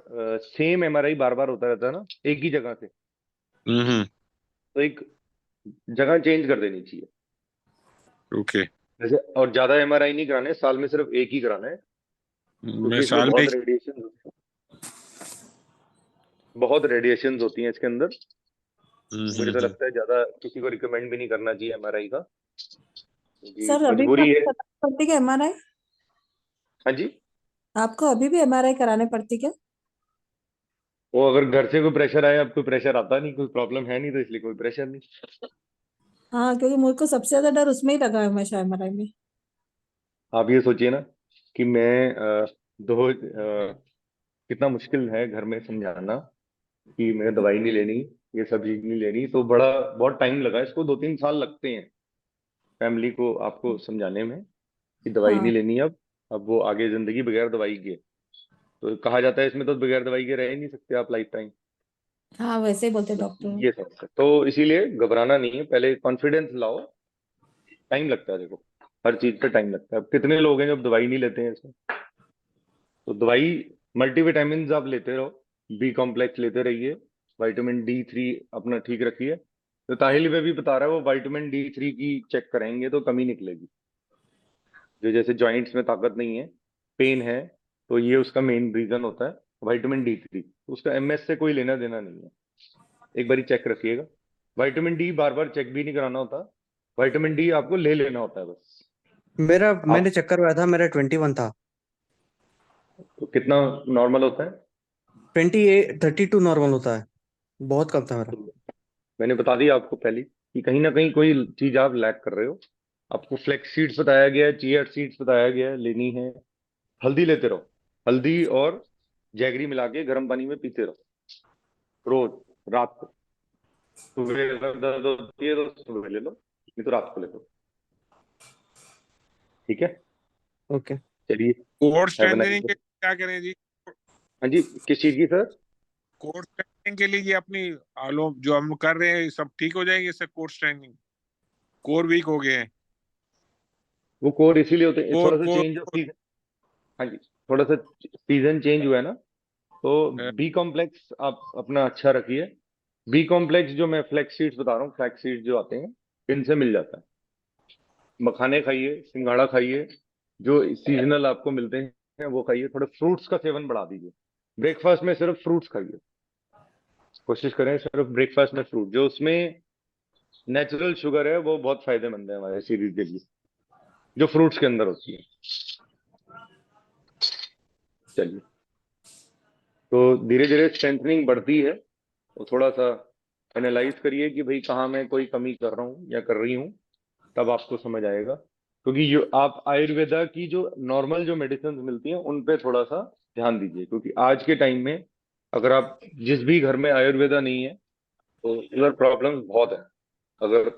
सेम एमआरआई बार बार होता रहता है ना एक ही जगह से, हम्म। तो एक जगह चेंज कर देनी चाहिए। ओके। जैसे, और ज्यादा एमआरआई नहीं कराने, साल में सिर्फ एक ही कराना है, मैं क्योंकि इसमें साल में बहुत रेडिएशन होती हैं इसके अंदर। मुझे तो हम्म। लगता है ज्यादा किसी को रिकमेंड भी नहीं करना चाहिए एमआरआई का, क्योंकि सर अभी भी मजबूरी है। आपको करानी पड़ती क्या एमआरआई? हाँ जी। आपको अभी भी एमआरआई कराने पड़ती क्या? वो अगर घर से कोई प्रेशर आए, अब कोई प्रेशर आता नहीं, कोई प्रॉब्लम है नहीं, तो इसलिए कोई प्रेशर नहीं। हाँ, क्योंकि मुझको सबसे ज्यादा डर उसमें ही लगा है हमेशा, एमआरआई में। आप ये सोचिए ना कि मैं कितना मुश्किल है घर में समझाना कि मैं दवाई नहीं लेनी, ये सब चीज नहीं लेनी। तो बड़ा बहुत टाइम लगा इसको, 2-3 साल लगते हैं फैमिली को आपको समझाने में कि दवाई नहीं हाँ लेनी। अब वो आगे जिंदगी बगैर दवाई के, तो कहा जाता है इसमें तो बगैर दवाई के रह ही नहीं सकते आप लाइफ टाइम। हाँ, वैसे ही बोलते डॉक्टर। ये सब है। तो इसीलिए घबराना नहीं है, पहले कॉन्फिडेंस लाओ। टाइम लगता है, देखो हर चीज पे टाइम लगता है। अब कितने लोग हैं जो दवाई नहीं लेते हैं इसमें? तो दवाई मल्टीविटामिन आप लेते रहो, बी कॉम्प्लेक्स लेते रहिए, विटामिन D3 अपना ठीक रखिए। तो ताहिल वे भी बता रहा है, वो विटामिन D3 की चेक कराएंगे तो कमी निकलेगी। जो जैसे जॉइंट्स में ताकत नहीं है, पेन है, तो ये उसका मेन रीजन होता है विटामिन D3। उसका MS से कोई लेना देना नहीं है, एक बारी चेक रखिएगा। विटामिन D बार बार चेक भी नहीं कराना होता, विटामिन D आपको ले लेना होता है बस। मैंने आप चेक करवाया था, मेरा 21 था। तो कितना नॉर्मल होता है? 32 नॉर्मल होता है, बहुत कम था मेरा। तो मैंने बता दिया आपको पहले कि कहीं ना कहीं कोई चीज आप लैक कर रहे हो। आपको फ्लेक्स सीड्स बताया गया है, चिया सीड्स बताया गया है, लेनी है। हल्दी लेते रहो, हल्दी और जैगरी मिला के गर्म पानी में पीते रहो रोज रात को। सुबह अगर दर्द होती है तो सुबह ले लो, नहीं तो रात को ले लो। ठीक है, ओके। चलिए, core have a nice strengthening day. के क्या करें जी? हाँ जी, किस चीज की सर? कोर स्ट्रेंथनिंग के लिए ये अपनी आलो जो हम कर रहे हैं सब ठीक हो जाएंगे इससे? कोर स्ट्रेंथनिंग, कोर वीक हो गए हैं। वो कोर इसीलिए होते हैं, कोर थोड़ा सा कोर चेंज ऑफ सीजन। हाँ जी, थोड़ा सा सीजन चेंज हुआ है ना, तो बी कॉम्प्लेक्स आप अपना अच्छा रखिए। बी कॉम्प्लेक्स जो मैं फ्लैक्स सीड्स बता रहा हूँ, फ्लैक्स सीड्स जो आते हैं इनसे मिल जाता है। मखाने खाइए, सिंघाड़ा खाइए, जो सीजनल आपको मिलते हैं वो खाइए। थोड़े फ्रूट्स का सेवन बढ़ा दीजिए, ब्रेकफास्ट में सिर्फ फ्रूट्स खाइए। कोशिश करें सिर्फ ब्रेकफास्ट में फ्रूट, जो उसमें नेचुरल शुगर है वो बहुत फायदेमंद है हमारे शरीर के लिए, जो फ्रूट्स के अंदर होती है। चलिए, तो धीरे धीरे स्ट्रेंथनिंग बढ़ती है, तो थोड़ा सा एनालाइज करिए कि भाई कहाँ मैं कोई कमी कर रहा हूँ या कर रही हूँ, तब आपको समझ आएगा। क्योंकि जो आप आयुर्वेदा की जो नॉर्मल जो मेडिसिन मिलती हैं उन पे थोड़ा सा ध्यान दीजिए, क्योंकि आज के टाइम में अगर आप जिस भी घर में आयुर्वेदा नहीं है तो इधर प्रॉब्लम बहुत है। अगर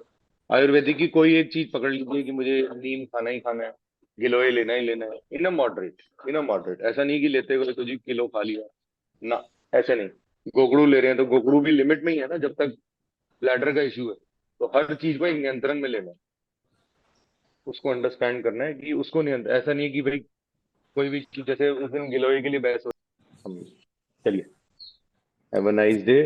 आयुर्वेदिक की कोई एक चीज पकड़ लीजिए कि मुझे नीम खाना ही खाना है, गिलोय लेना ही लेना है, इन अ मॉडरेट, इन अ मॉडरेट, ऐसा नहीं कि लेते हुए तो जी किलो खा लिया ना, ऐसे नहीं। गोगड़ू ले रहे हैं तो गोगड़ू भी लिमिट में ही है ना, जब तक ब्लैडर का इश्यू है। तो हर चीज को एक नियंत्रण में लेना है, उसको अंडरस्टैंड करना है कि उसको नियंत्रण, ऐसा नहीं है कि भाई कोई भी चीज, जैसे उस दिन गिलोय के लिए बहस हो। हम चलिए, हैव अ नाइस डे।